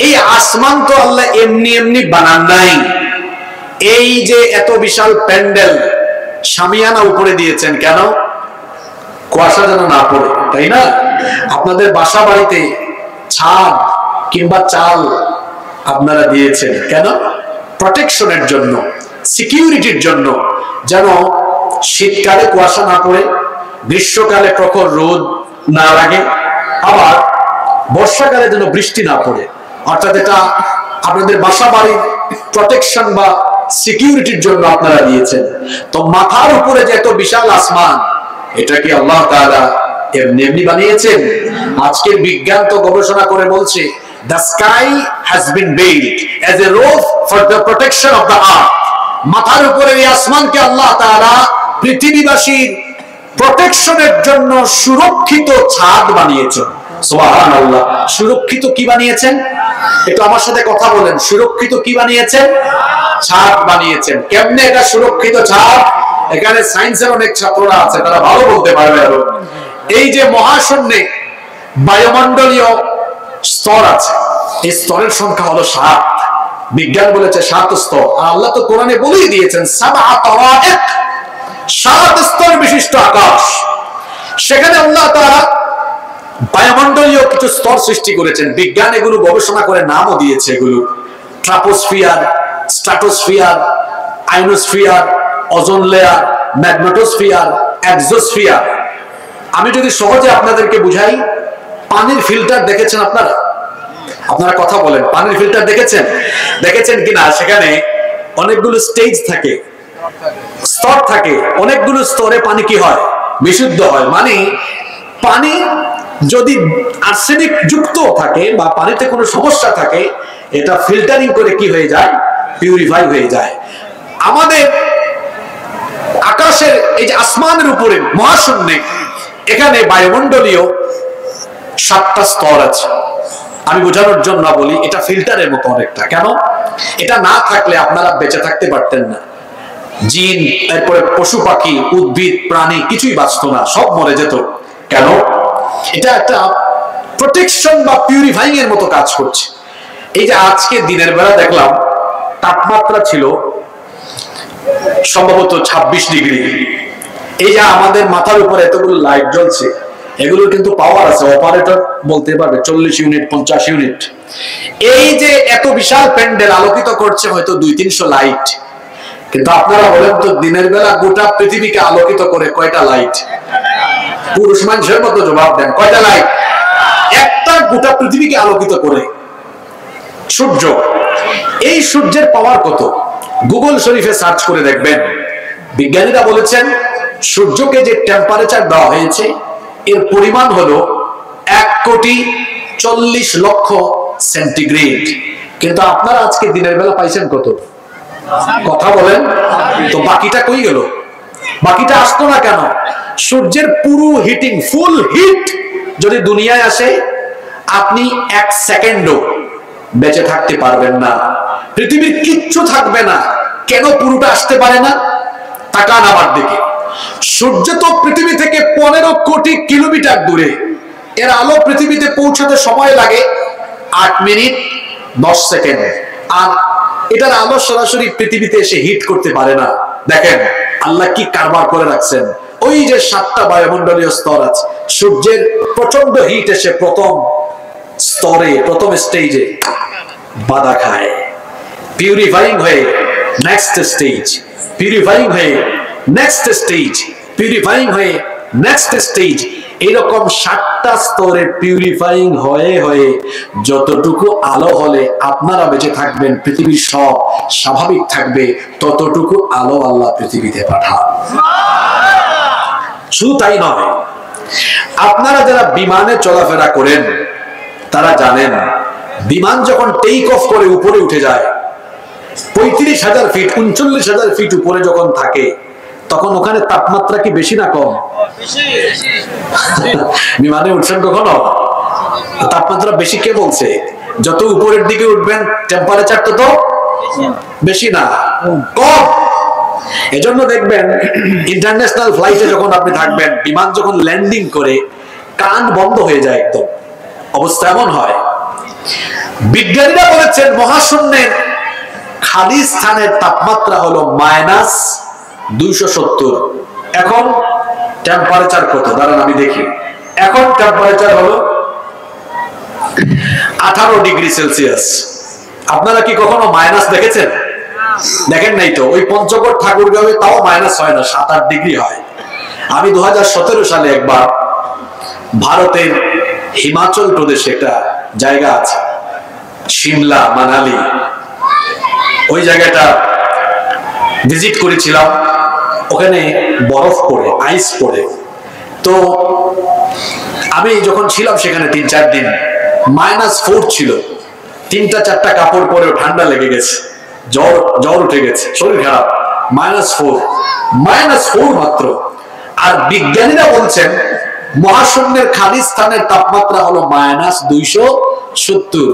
এই আসমান তো আল্লাহ এমনি এমনি বানান নাই। এই যে এত বিশাল প্যান্ডেল, শামিয়ানা উপরে দিয়েছেন কেন? কুয়াশা যেন না পড়ে, তাই না? আপনাদের বাসা বাড়িতে ছাদ কিংবা চাল আপনারা দিয়েছেন কেন? প্রটেকশনের জন্য, সিকিউরিটির জন্য, যেন শীতকালে কুয়াশা না পড়ে, গ্রীষ্মকালে প্রখর রোদ না লাগে, আবার বর্ষাকালে যেন বৃষ্টি না পড়ে। অর্থাৎ এটা আপনাদের বাসা বাড়ির প্রটেকশন বা সিকিউরিটির জন্য আপনারা দিয়েছেন। তো মাথার উপরে যে এত বিশাল আসমান, এটা কি আল্লাহ তাআলা এমনি এমনি বানিয়েছেন? আজকের বিজ্ঞান তো গবেষণা করে বলছে, the sky has been built as a roof for the protection of the earth. মাথার উপরে এই আসমানকে আল্লাহ তাআলা পৃথিবীবাসীর প্রটেকশনের জন্য সুরক্ষিত ছাদ বানিয়েছেন। সুবহানাল্লাহ। সুরক্ষিত কি বানিয়েছেন? একটু আমার সাথে কথা বলেন, সুরক্ষিত কি বানিয়েছেন? ছাদ বানিয়েছেন। কেমনে এটা সুরক্ষিত ছাদ? এখানে সায়েন্সের অনেক ছাত্ররা আছে, তারা ভালো বলতে পারবে আরো। এই যে মহাশূন্যে বায়ুমণ্ডলীয় স্তর আছে, এই স্তরের সংখ্যা হলো 7। বিজ্ঞান বলেছে 7 স্তর। আল্লাহ তো কোরআনে বলেই দিয়েছেন 7 স্তর বিশিষ্ট আকাশ। সেখানে আল্লাহ তাআলা বায়ুমণ্ডলীয় কিছু স্তর সৃষ্টি করেছেন। বিজ্ঞান এগুলো গবেষণা করে নামও দিয়েছে। এগুলো troposphere, stratosphere, ionosphere, ozone layer, magnetosphere, exosphere. আমি যদি সহজে আপনাদেরকে বুঝাই, পানির ফিল্টার দেখেছেন আপনারা? আপনারা কথা বলেন, পানির ফিল্টার দেখেছেন কিনা? সেখানে অনেকগুলো স্টেজ থাকে, স্তর থাকে, অনেকগুলো স্তরে পানি কি হয়? বিশুদ্ধ হয়। মানে পানি যদি আর্সেনিক যুক্ত থাকে বা পানিতে কোনো সমস্যা থাকে, এটা ফিল্টারিং করে কি হয়ে যায়? পিউরিফাই হয়ে যায়। আমাদের আকাশের এই যে আসমানের উপরে মহাশূন্যে, এখানে বায়ুমণ্ডলীয় 7টা স্তর আছে। আমি বোঝানোর জন্য বলি, এটা ফিল্টারের মতো অনেকটা। কেন? এটা না থাকলে আপনারা বেঁচে থাকতে পারতেন না। জিন, এরপরে পশু পাখি, উদ্ভিদ, প্রাণী কিছুই বাঁচত না, সব মরে যেত। কেন? এটা একটা প্রোটেকশন বা পিউরিফাইং এর মতো কাজ করছে। এই যে আজকে দিনের বেলা দেখলাম তাপমাত্রা ছিল সম্ভবত 26 ডিগ্রি। এই যে আমাদের মাথার উপরে এতগুলো লাইট জ্বলছে, এগুলোর কিন্তু পাওয়ার আছে, অপারেটর বলতে পারবে 40 ইউনিট 50 ইউনিট। এই যে এত বিশাল প্যান্ডেল আলোকিত করছে হয়তো 200-300 লাইট, কিন্তু আপনারা বলেন তো দিনের বেলা গোটা পৃথিবীকে আলোকিত করে কয়টা লাইট? পুরুষ মানুষের মতো জবাব দেন, কয়টা লাইট? একটা গোটা পৃথিবীকে আলোকিত করে সূর্য। এই সূর্যের পাওয়ার কত? গুগল শরীফে সার্চ করে দেখবেন। বিজ্ঞানীরা বলেছেন সূর্যকে যে টেম্পারেচার দেওয়া হয়েছে এর পরিমাণ হলো 1,40,00,000 সেন্টিগ্রেড। কিন্তু আপনারা আজকে দিনের বেলা পাইছেন কত? কথা বলেন তো, বাকিটা কই গেল? বাকিটা আসতো না কেন? সূর্যের পুরো হিটিং, ফুল হিট যদি দুনিয়ায় আসে, আপনি 1 সেকেন্ডও বেঁচে থাকতে পারবেন না। পৃথিবীর কিচ্ছু থাকবে না। কেন পুরোটা আসতে পারে না? তাকান আমার দিকে। সূর্য তো পৃথিবী থেকে 15 কোটি কিলোমিটার দূরে। এর আলো পৃথিবীতে পৌঁছাতে সময় লাগে 8 মিনিট 10 সেকেন্ড। আর এটার আলো সরাসরি পৃথিবীতে এসে হিট করতে পারে না। দেখেন আল্লাহ কি কারবার করে রাখছেন। ওই যে 7টা বায়ুমণ্ডলীয় স্তর আছে, সূর্যের প্রচন্ড হিট এসে প্রথম স্তরে, প্রথম স্টেজে বাধা খায়, পিউরিফাইং হয়ে নেক্সট স্টেজ, পিউরিফাইং হয়ে নেক্সট স্টেজ, পিউরিফাইং হয়ে নেক্সট স্টেজ। এরকম 7টা স্তরে পিউরিফাইং হয়ে হয়ে যতটুকু আলো হলে আপনারা বেঁচে থাকবেন, পৃথিবীর সব স্বাভাবিক থাকবে, ততটুকু আলো আল্লাহ পৃথিবীতে পাঠান। শুধু তাই নয়, আপনারা যারা বিমানে চলাফেরা করেন তারা জানেন বিমান যখন টেক অফ করে উপরে উঠে যায়, 35,000 ফিট 39,000 ফিট উপরে যখন থাকে, তখন ওখানে তাপমাত্রা কি বেশি না কম? বিমানে উঠছেন কখনো? তাপমাত্রা বেশি কে বলছে? যত উপরের দিকে উঠবেন টেম্পারেচার তত বেশি না, কম। এজন্য দেখবেন ইন্টারন্যাশনাল ফ্লাইটে যখন আপনি থাকবেন, বিমান যখন ল্যান্ডিং করে কান বন্ধ হয়ে যায়, একদম অবস্থা এমন হয়। বিজ্ঞানীরা বলেছেন মহাশূন্যের খালি স্থানের তাপমাত্রা হলো -270। এখন টেম্পারেচার কত? দাঁড়ান আমি দেখি। এখন টেম্পারেচার হলো 18 ডিগ্রি সেলসিয়াস। আপনারা কি কখনো মাইনাস দেখেছেন? দেখেন নাই তো। ওই পঞ্চগড় ঠাকুরগাঁওয়ে তাও মাইনাস হয় না, 7-8 ডিগ্রি হয়। আমি 2017 সালে একবার ভারতের হিমাচল প্রদেশে একটা জায়গা আছে, শিমলা, মানালি, ওই জায়গাটা ভিজিট করেছিলাম। ওখানে বরফ পড়ে, আইস পড়ে। তো আমি যখন ছিলাম সেখানে 3-4 দিন, -4 ছিল। 3টা-4টা কাপড় পরেও ঠান্ডা লেগে গেছে, জ্বর উঠে গেছে, শরীর খারাপ। -4 মাত্র। আর বিজ্ঞানীরা বলছেন মহাশূন্যের খালি স্থানের তাপমাত্রা হলো -270।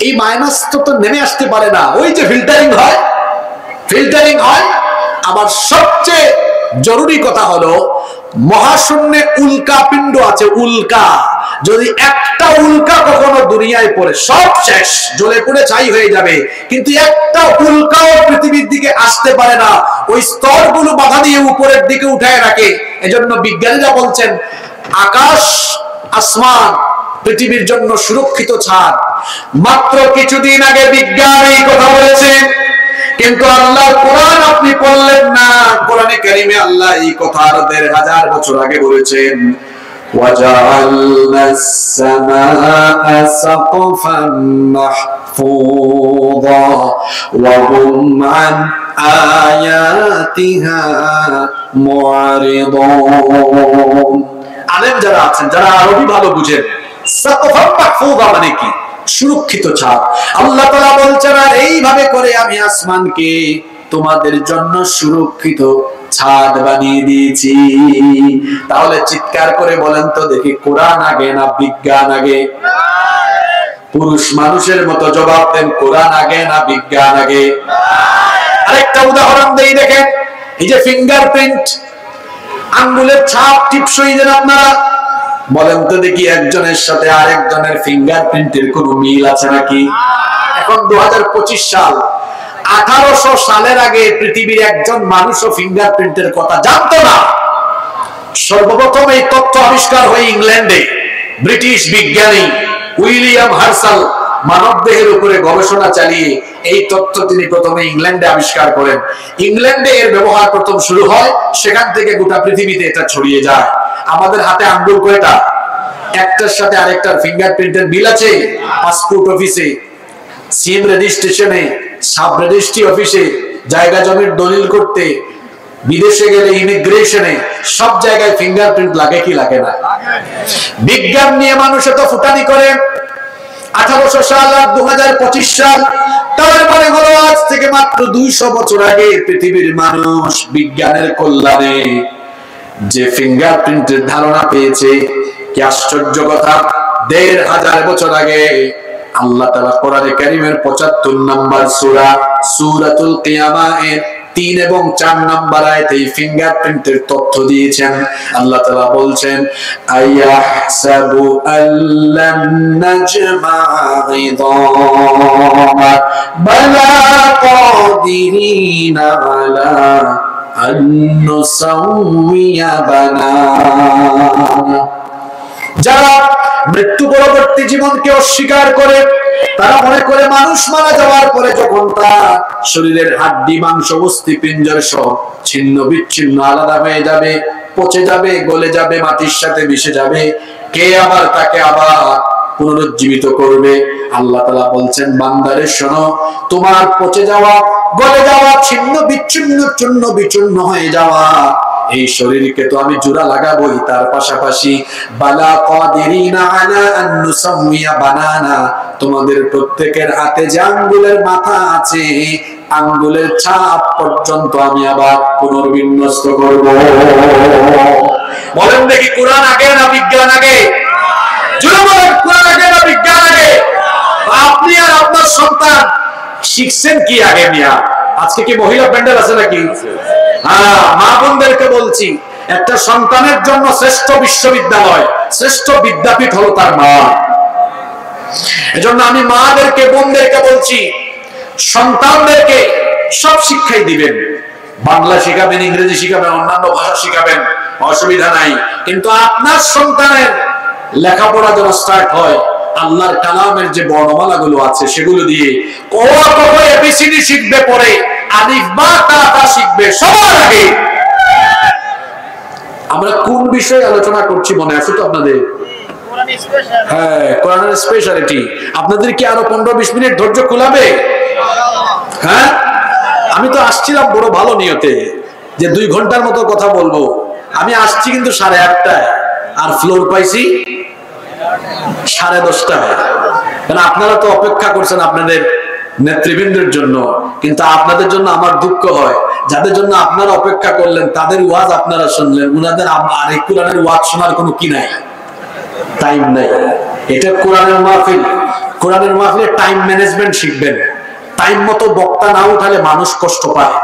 এই মাইনাস তো নেমে আসতে পারে না। ওই যে ফিল্টারিং হয়। আবার সবচেয়ে জরুরি কথা হলো মহাশূন্যে উল্কা পিণ্ড আছে, উল্কা। যদি একটা উল্কা কখনো দুনিয়ায় পড়ে, সব শেষ, জ্বলে পুড়ে ছাই হয়ে যাবে। কিন্তু একটা উল্কাও পৃথিবীর দিকে আসতে পারে না, ওই স্তরগুলো বাধা দিয়ে উপরের দিকে উঠায় রাখে। এজন্য বিজ্ঞানীরা বলছেন আকাশ, আসমান পৃথিবীর জন্য সুরক্ষিত ছাদ। মাত্র কিছুদিন আগে বিজ্ঞান এই কথা বলেছে, কিন্তু আল্লাহর কোরআন আপনি পড়লেন না। কোরআনে কারিমে আল্লাহ এই কথা 1500 বছর আগে বলেছেন। وجعلنا السماء سقفا محفوظا وهم عن آياتها معرضون আলেম যারা আছেন, যারা আরবি ভালো বুঝেন, সাকফান মাহফুযা মানে কি? সুরক্ষিত ছাদ। আল্লাহ তাআলা বলছেন আর এইভাবে করে আমি আসমানকে তোমাদের জন্য সুরক্ষিত ছাদ বানিয়ে দিয়েছি। তাহলে চিৎকার করে বলেন তো দেখি, কোরআন আগে না বিজ্ঞান আগে? পুরুষ মানুষের মতো জবাব দেন, কোরআন আগে না বিজ্ঞান আগে? আরেকটা উদাহরণ দেই, দেখেন এই যে ফিঙ্গারপ্রিন্ট, আঙ্গুলের ছাপ টিপসই দেন আপনারা, বলেন তো দেখি একজনের সাথে আরেকজনের ফিঙ্গারপ্রিন্টের কোনো মিল আছে নাকি? এখন 2025 সাল, 1800 সালের আগে পৃথিবীর একজন মানুষও ফিঙ্গারপ্রিন্টের কথা জানতো না। সর্বপ্রথম এই তথ্য আবিষ্কার হয় ইংল্যান্ডে। ব্রিটিশ বিজ্ঞানী উইলিয়াম হার্সাল মানবদেহের উপরে গবেষণা চালিয়ে এই তথ্য তিনি প্রথমে ইংল্যান্ডে আবিষ্কার করেন। ইংল্যান্ডে এর ব্যবহার প্রথম শুরু হয়, সেখান থেকে গোটা পৃথিবীতে এটা ছড়িয়ে যায়। আমাদের হাতে আঙ্গুল কয়টা? একটার সাথে আরেকটার ফিঙ্গারপ্রিন্টের মিল আছে? পাসপোর্ট অফিসে, সিম রেজিস্ট্রেশনে, সাব রেজিস্ট্রি অফিসে, জায়গা জমির দলিল করতে, বিদেশে গেলে ইমিগ্রেশনে, সব জায়গায় ফিঙ্গারপ্রিন্ট লাগে কি লাগে না? বিজ্ঞান নিয়ে মানুষ এত ফুটানি করে। 1800 সাল আর 2025 সাল, তার মানে হলো আজ থেকে মাত্র 200 বছর আগে পৃথিবীর মানুষ বিজ্ঞানের কল্যাণে যে ফিঙ্গারপ্রিন্টের ধারণা পেয়েছে। কি আশ্চর্য কথা! 1500 বছর আগে আল্লাহ তাআলা কোরআনে কারীমের 75 নম্বর সূরা সূরাতুল কিয়ামা এর 3 এবং 4 নম্বর আয়াতে ফিঙ্গারপ্রিন্টের তথ্য দিয়েছেন। আল্লাহ তাআলা বলছেন, আয়াহসাবু আল্লাম নাজমা'a 'idama বালা কাদিরিনা আলা আন নুসাউইয়া বানানা। যারা মৃত্যু পরবর্তী জীবনকে অস্বীকার করে, তারা মনে করে মানুষ মারা যাওয়ার পরে যখন তার শরীরের হাড্ডি, মাংস, অস্থি, পিঞ্জর সব ছিন্ন বিচ্ছিন্ন আলাদা হয়ে যাবে, পচে যাবে, গলে যাবে, মাটির সাথে মিশে যাবে, কে আবার তাকে আবার পুনরুজ্জীবিত করবে? আল্লাহ তাআলা বলছেন, বান্দারে শোনো, তোমার পচে যাওয়া, গলে যাওয়া, ছিন্ন বিচ্ছিন্ন, চূর্ণ বিচূর্ণ হয়ে যাওয়া এই শরীরকে তো আমি জোড়া লাগাবোই, তার পাশাপাশি বালা কাদিরিনা আলা আন নুসাউইয়া বানানা, তোমাদের প্রত্যেকের হাতে যে আঙ্গুলের মাথা আছে, আঙ্গুলের ছাপ পর্যন্ত আমি আবার পুনর্বিন্যস্ত করব। বলেন দেখি, কোরআন আগে না বিজ্ঞান আগে? জোরে বলেন, কোরআন আগে না বিজ্ঞান আগে? আপনি আর আপনার সন্তান শিখছেন কি আগে মিয়া? আজকে কি মহিলা প্যান্ডেল আছে নাকি? মা বোনদেরকে বলছি, একটা সন্তানের জন্য শ্রেষ্ঠ বিশ্ববিদ্যালয়, শ্রেষ্ঠ বিদ্যাপীঠ হলো তার মা। এজন্য আমি মাদেরকে, বোনদেরকে বলছি, সন্তানদেরকে সব শিক্ষাই দিবেন। বাংলা শিখাবেন, ইংরেজি শিখাবেন, অন্যান্য ভাষা শিখাবেন, অসুবিধা নাই। কিন্তু আপনার সন্তানের লেখাপড়া যেন স্টার্ট হয় আল্লাহর কালামের যে বর্ণমালা গুলো আছে সেগুলো দিয়ে। ক খ এবিসিডি শিখবে, পরে আলিফ বা তা তা শিখবে সবার আগে। আমরা কোন বিষয়ে আলোচনা করছি মনে আছে তো আপনাদের? হ্যাঁ, কোরআনের স্পেশালিটি। আপনাদের কি আরো 15-20 মিনিট ধৈর্য কুলাবে? হ্যাঁ, আমি তো আসছিলাম বড় ভালো নিয়তে যে 2 ঘন্টার মতো কথা বলবো। আমি আসছি কিন্তু 8:30টায়, আর ফ্লোর পাইছি 10:30টায়। কারণ আপনারা তো অপেক্ষা করছেন আপনাদের নেতৃবৃন্দের জন্য, কিন্তু আপনাদের জন্য আমার দুঃখ হয়, যাদের জন্য আপনারা অপেক্ষা করলেন তাদের ওয়াজ আপনারা শুনলেন, উনাদের আর এই কোরআনের ওয়াজ শোনার কোনো কি নাই, টাইম নাই। এটা কোরআনের মাহফিল। কোরআনের মাহফিলে টাইম ম্যানেজমেন্ট শিখবেন। টাইম মতো বক্তা না উঠালে মানুষ কষ্ট পায়,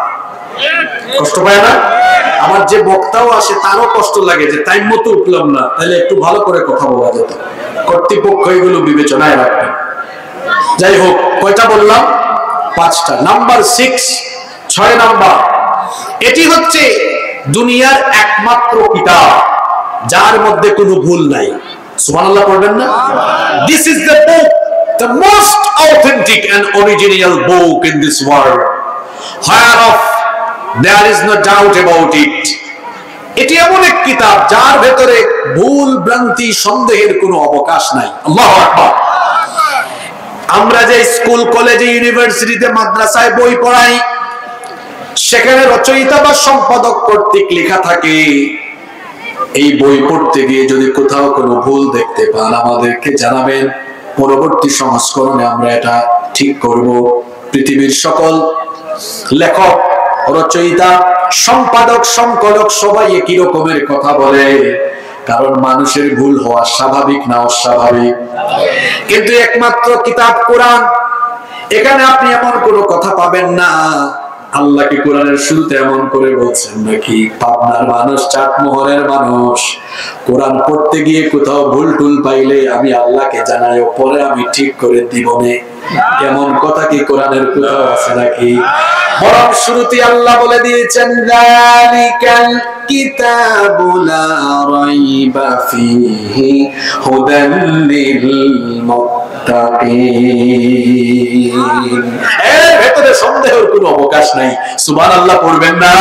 কষ্ট পায় না? আমার যে বক্তাও আসে তারও কষ্ট লাগে যে টাইম মতো উঠলাম না, তাহলে একটু ভালো করে কথা বলা যেত। কর্তৃপক্ষ এগুলো বিবেচনায় রাখবেন। যাই হোক, কয়টা বললাম? 5টা। নাম্বার 6 নাম্বার, এটি হচ্ছে দুনিয়ার একমাত্র কিতাব যার মধ্যে কোনো ভুল নাই। সুবহানাল্লাহ পড়বেন না? This is the book, the most authentic and original book in this world, whereof there is no doubt about it. এটি এমন এক কিতাব যার ভেতরে ভুল ভ্রান্তি সন্দেহের কোনো অবকাশ নাই। আল্লাহু আকবার। আমরা যে স্কুল কলেজে ইউনিভার্সিটিতে মাদ্রাসায় বই পড়াই, সেখানে রচয়িতা বা সম্পাদক কর্তৃক লেখা থাকে, এই বই পড়তে গিয়ে যদি কোথাও কোনো ভুল দেখতে পান আমাদেরকে জানাবেন, পরবর্তী সংস্করণে আমরা এটা ঠিক করব। পৃথিবীর সকল লেখক, রচয়িতা, সম্পাদক, সংকলক সবাই একই রকমের কথা বলে, কারণ মানুষের ভুল হওয়া স্বাভাবিক না অস্বাভাবিক? কিন্তু একমাত্র কিতাব কোরআন, এখানে আপনি এমন কোনো কথা পাবেন না। আল্লাহ কি কোরআনের শুরুতে এমন করে বলছেন নাকি? পাবনার মানুষ, চাটমোহরের মানুষ, কোরআন পড়তে গিয়ে কোথাও ভুল টুল পাইলে আমি আল্লাহকে জানাই, পরে আমি ঠিক করে দিব না, এমন কথা কি কোরআনের কোথাও আছে নাকি? বরং শুরুতে আল্লাহ বলে দিয়েছেন, যালিকাল কিতাবু লা রাইবা ফীহি হুদাল লিল মুত্তাকিন। এর ভেতরে সন্দেহের কোনো অবকাশ নাই। সুবহানাল্লাহ পড়বেন না?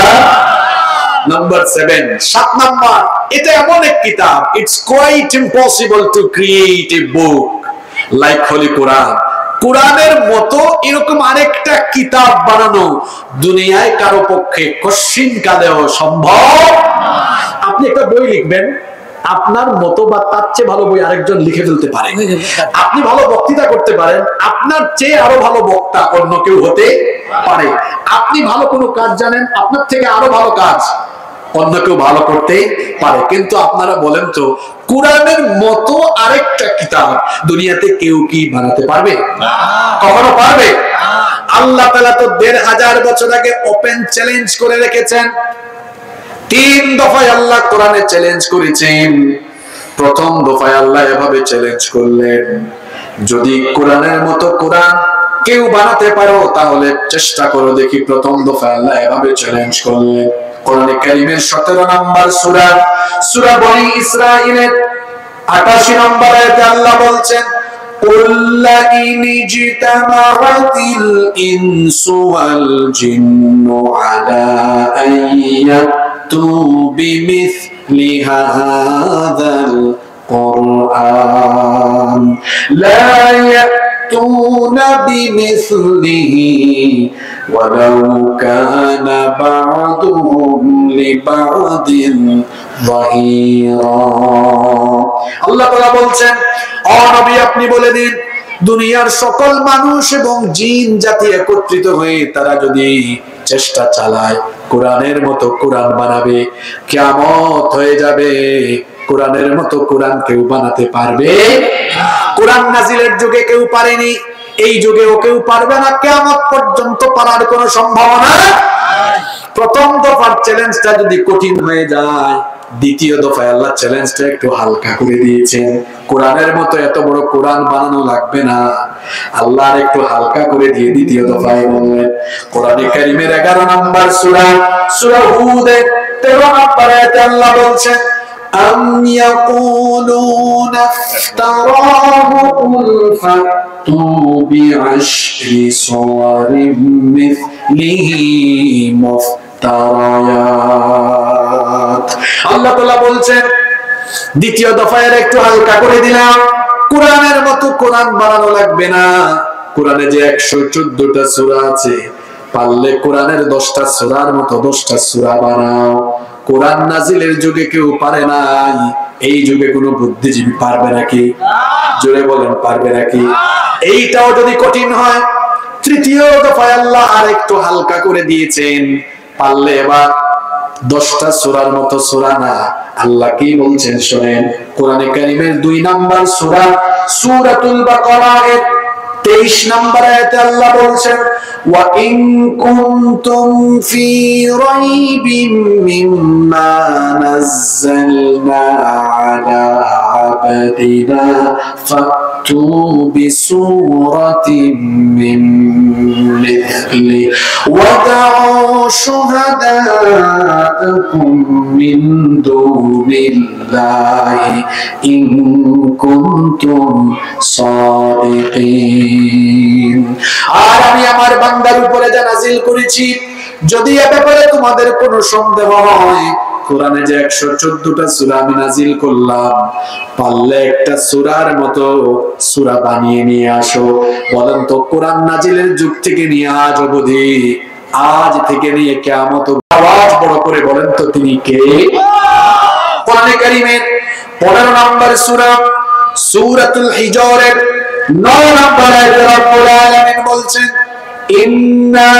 নাম্বার 7, 7 নাম্বার, এটা এমন এক কিতাব, it's quite impossible to create a book like holy Quran. কোরআনের মতো এরকম আরেকটা কিতাব বানানো দুনিয়ায় কারো পক্ষে কশিন কালেও সম্ভব। আপনি একটা বই লিখবেন, আপনার মতো বা তার চেয়ে ভালো বই আরেকজন লিখে ফেলতে পারে। আপনি ভালো বক্তৃতা করতে পারেন, আপনার চেয়ে আরো ভালো বক্তা অন্য কেউ হতে পারে। আপনি ভালো কোনো কাজ জানেন, আপনার থেকে আরো ভালো কাজ অন্য কেউ ভালো করতে পারে। কিন্তু আপনারা বলেন তো, কোরআনের মতো আরেকটা কিতাব দুনিয়াতে কেউ কি বানাতে পারবে? কখনো পারবে? আল্লাহ তাআলা তো ১৫০০ বছর আগে ওপেন চ্যালেঞ্জ করে রেখেছেন। 3 দফায় আল্লাহ কোরআনে চ্যালেঞ্জ করেছেন। প্রথম দফায় আল্লাহ এভাবে চ্যালেঞ্জ করলেন, যদি কোরআনের মতো কোরআন কেউ বানাতে পারো তাহলে চেষ্টা করো দেখি। প্রথম দফায় আল্লাহ এভাবে চ্যালেঞ্জ করলেন। কোরআনে কারীমের 17 নম্বর সূরা, সূরা বনী ইসরাঈলের 88 নম্বর আয়াতে আল্লাহ বলছেন, قُلْ لَئِنِ اجْتَمَعَتِ الْإِنسُ وَالْجِنُّ عَلَىٰ أَن يَأْتُوا بِمِثْلِ هَٰذَا الْقُرْآنِ لَا يَأْتُونَ بِمِثْلِهِ وَلَوْ كَانَ بَعْضُهُمْ لِبَعْضٍ ظَهِيرًا। আল্লাহ তাআলা বলছেন, ও নবী আপনি বলে দিন, দুনিয়ার সকল মানুষ এবং জিন জাতি একত্রিত হয়ে তারা যদি চেষ্টা চালায় কোরআনের মতো কোরআন বানাবে, কিয়ামত হয়ে যাবে। কোরআনের মতো কোরআন কেউ বানাতে পারবে? কোরআন নাজিলের যুগে কেউ পারেনি, এই যুগেও কেউ পারবে না, কিয়ামত পর্যন্ত পারার কোনো সম্ভাবনা। প্রথম দফার চ্যালেঞ্জটা যদি কঠিন হয়ে যায়, দ্বিতীয় দফায় আল্লাহ চ্যালেঞ্জটা একটু হালকা করে দিয়েছেন। কোরআনের মতো এত বড় কোরআন বানানো লাগবে না, আল্লাহ একটু হালকা করে দিয়ে দ্বিতীয় দফায় বললেন। কোরআনে কারীমের 11 নম্বর সূরা, সূরা হুদের 13 নম্বর আয়াতে আল্লাহ বলছেন, আম ইয়াকুলুনা ইফতারাহু কুল ফাতু বিআশরি সুওয়ারিম মিথলিহি মুফতারায়াত। আল্লাহ তাআলা বলছেন, দ্বিতীয় দফায় একটু হালকা করে দিলাম, কোরআনের মতো কোরআন বানানো লাগবে না। কোরআনে যে 114টা সূরা আছে, পারলে কোরআনের 10টা সূরার মতো 10টা সূরা বানাও। কোরআন নাজিলের যুগে কেউ পারে নাই, এই যুগে কোনো বুদ্ধিজীবী পারবে নাকি? জোরে বলেন, পারবে নাকি? এইটাও যদি কঠিন হয়, তৃতীয় দফায় আল্লাহ আরেকটু হালকা করে দিয়েছেন। পারলে এবার 10টা সূরার মতো সূরা না, আল্লাহ কি বলছেন শুনেন। কোরআনে কারীমের 2 নম্বর সূরা, সূরাতুল বাকারা এর 23 নম্বর আয়াতে আল্লাহ বলছেন, ওয়া ইন কুনতুম ফি রাইবিম মিম্মা নাযালনা আলা আবদিনা ফাতু বিসূরাতিম মিন মিথলি ওয়া দাউ শুহাদাআকুম মিন দুনিল্লাহি ইন কুনতুম সাদিকিন। আর আমি আমার বান্দার উপরে যা নাযিল করেছি, যদি এ ব্যাপারে তোমাদের কোনো সন্দেহ হয়, কোরআনে যে 114টা সূরা আমি নাজিল করলাম, পারলে একটা সূরার মতো সূরা বানিয়ে নিয়ে আসো। বলেন তো কোরআন নাজিলের যুগ থেকে নিয়ে আজ অবধি, আজ থেকে নিয়ে কিয়ামত, আওয়াজ বড় করে বলেন তো তিনি কে? কোরআনে কারীমের 15 নম্বর সূরা সূরাতুল হিজরের 9 নম্বর আয়াতে রব্বুল আলামিন বলছেন, ইন্না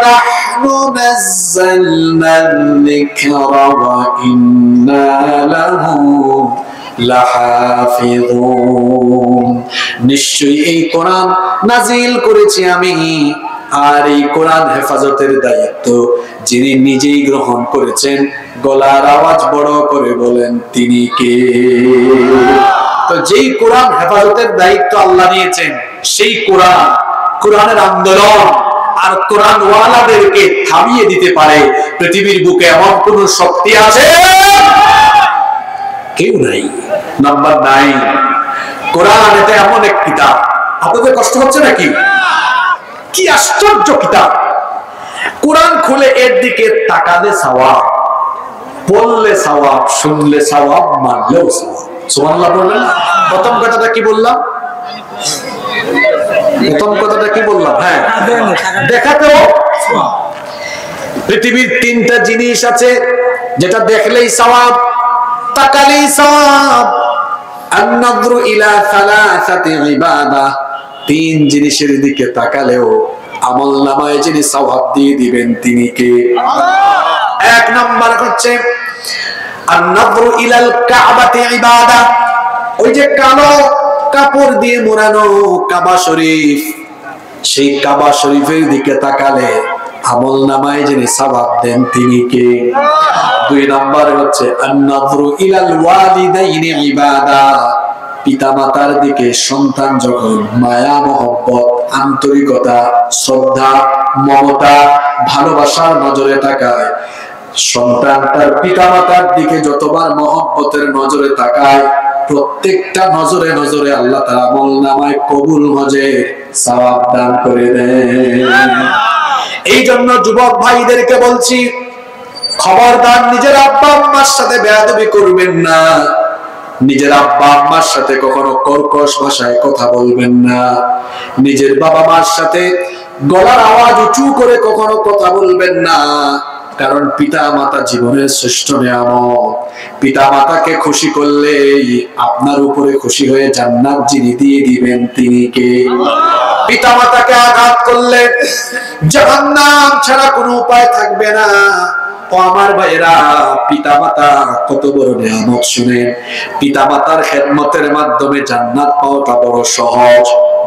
নাহনু নাযালনাল যিকরা ওয়া ইন্না লাহু লাহাফিজুন। নিশ্চয়ই এই কোরআন নাজিল করেছি আমি, আর এই কোরআন হেফাজতের দায়িত্ব যিনি নিজেই গ্রহণ করেছেন। গলার আওয়াজ বড় করে বলেন তিনি কে? তো যেই কোরআন হেফাজতের দায়িত্ব আল্লাহ নিয়েছেন, সেই কোরআনের আন্দোলন আর কোরআন ওয়ালাদেরকে থামিয়ে দিতে পারে পৃথিবীর বুকে এমন কোন শক্তি আছে? কেউ নাই। নাম্বার 9, কোরআন এটা এমন এক কিতাব, আপনাদের কষ্ট হচ্ছে নাকি? কি আশ্চর্য কিতাব! কোরআন খুলে এর দিকে তাকালে সওয়াব, পড়লে সওয়াব, শুনলে সওয়াব, মানলেও সওয়াব। সুবহানাল্লাহ বললেন। প্রথম কথাটা কি বললাম? হ্যাঁ, দেখাতেও। পৃথিবীর 3টা জিনিস আছে যেটা দেখলেই সওয়াব, তাকালেই সওয়াব। আন-নাযরু ইলা সালাসাতি ইবাদাহ, 3 জিনিসের দিকে তাকালেও আমলনামায় যিনি সওয়াব দিয়ে দিবেন তিনি কে? 1 নাম্বার হচ্ছে আন-নাযরু ইলাল কাবাতি ইবাদাহ। ওই যে কালো কাপড় দিয়ে মোড়ানো কাবা শরীফ, সেই কাবা শরীফের দিকে তাকালে আমলনামায় যিনি সওয়াব দেন তিনি কে? 2 নাম্বার হচ্ছে আন-নাযরু ইলাল ওয়ালিদাইনি ইবাদাহ। পিতামাতার দিকে সন্তান যখন মায়া, মহব্বত, আন্তরিকতা, শ্রদ্ধা, মমতা, ভালোবাসার নজরে তাকায়, সন্তান তার পিতামাতার দিকে যতবার মহব্বতের নজরে তাকায়, প্রত্যেকটা নজরে নজরে আল্লাহ তাআলা আমলনামায় কবুল হজে সওয়াব দান করে দেন। এই জন্য যুবক ভাইদেরকে বলছি, খবরদার নিজের আব্বা আম্মার সাথে বেয়াদবি করবেন না। নিজের আব্বা আম্মার সাথে কখনো কর্কশ ভাষায় কথা বলবেন না। নিজের বাবা মার সাথে গলার আওয়াজ উঁচু করে কখনো কথা বলবেন না। কারণ পিতা মাতা জীবনের শ্রেষ্ঠ নিয়ামত। পিতা মাতাকে খুশি করলে আপনার উপরে খুশি হয়ে জান্নাত যিনি দিয়ে দিবেন তিনি কে? পিতা মাতাকে আঘাত করলে জাহান্নাম ছাড়া কোনো উপায় থাকবে না। ও আমার ভাইরা, পিতা মাতা কত বড় নিয়ামত শুনেন। পিতা মাতার খেদমতের মাধ্যমে জান্নাত পাওয়াটা বড় সহজ।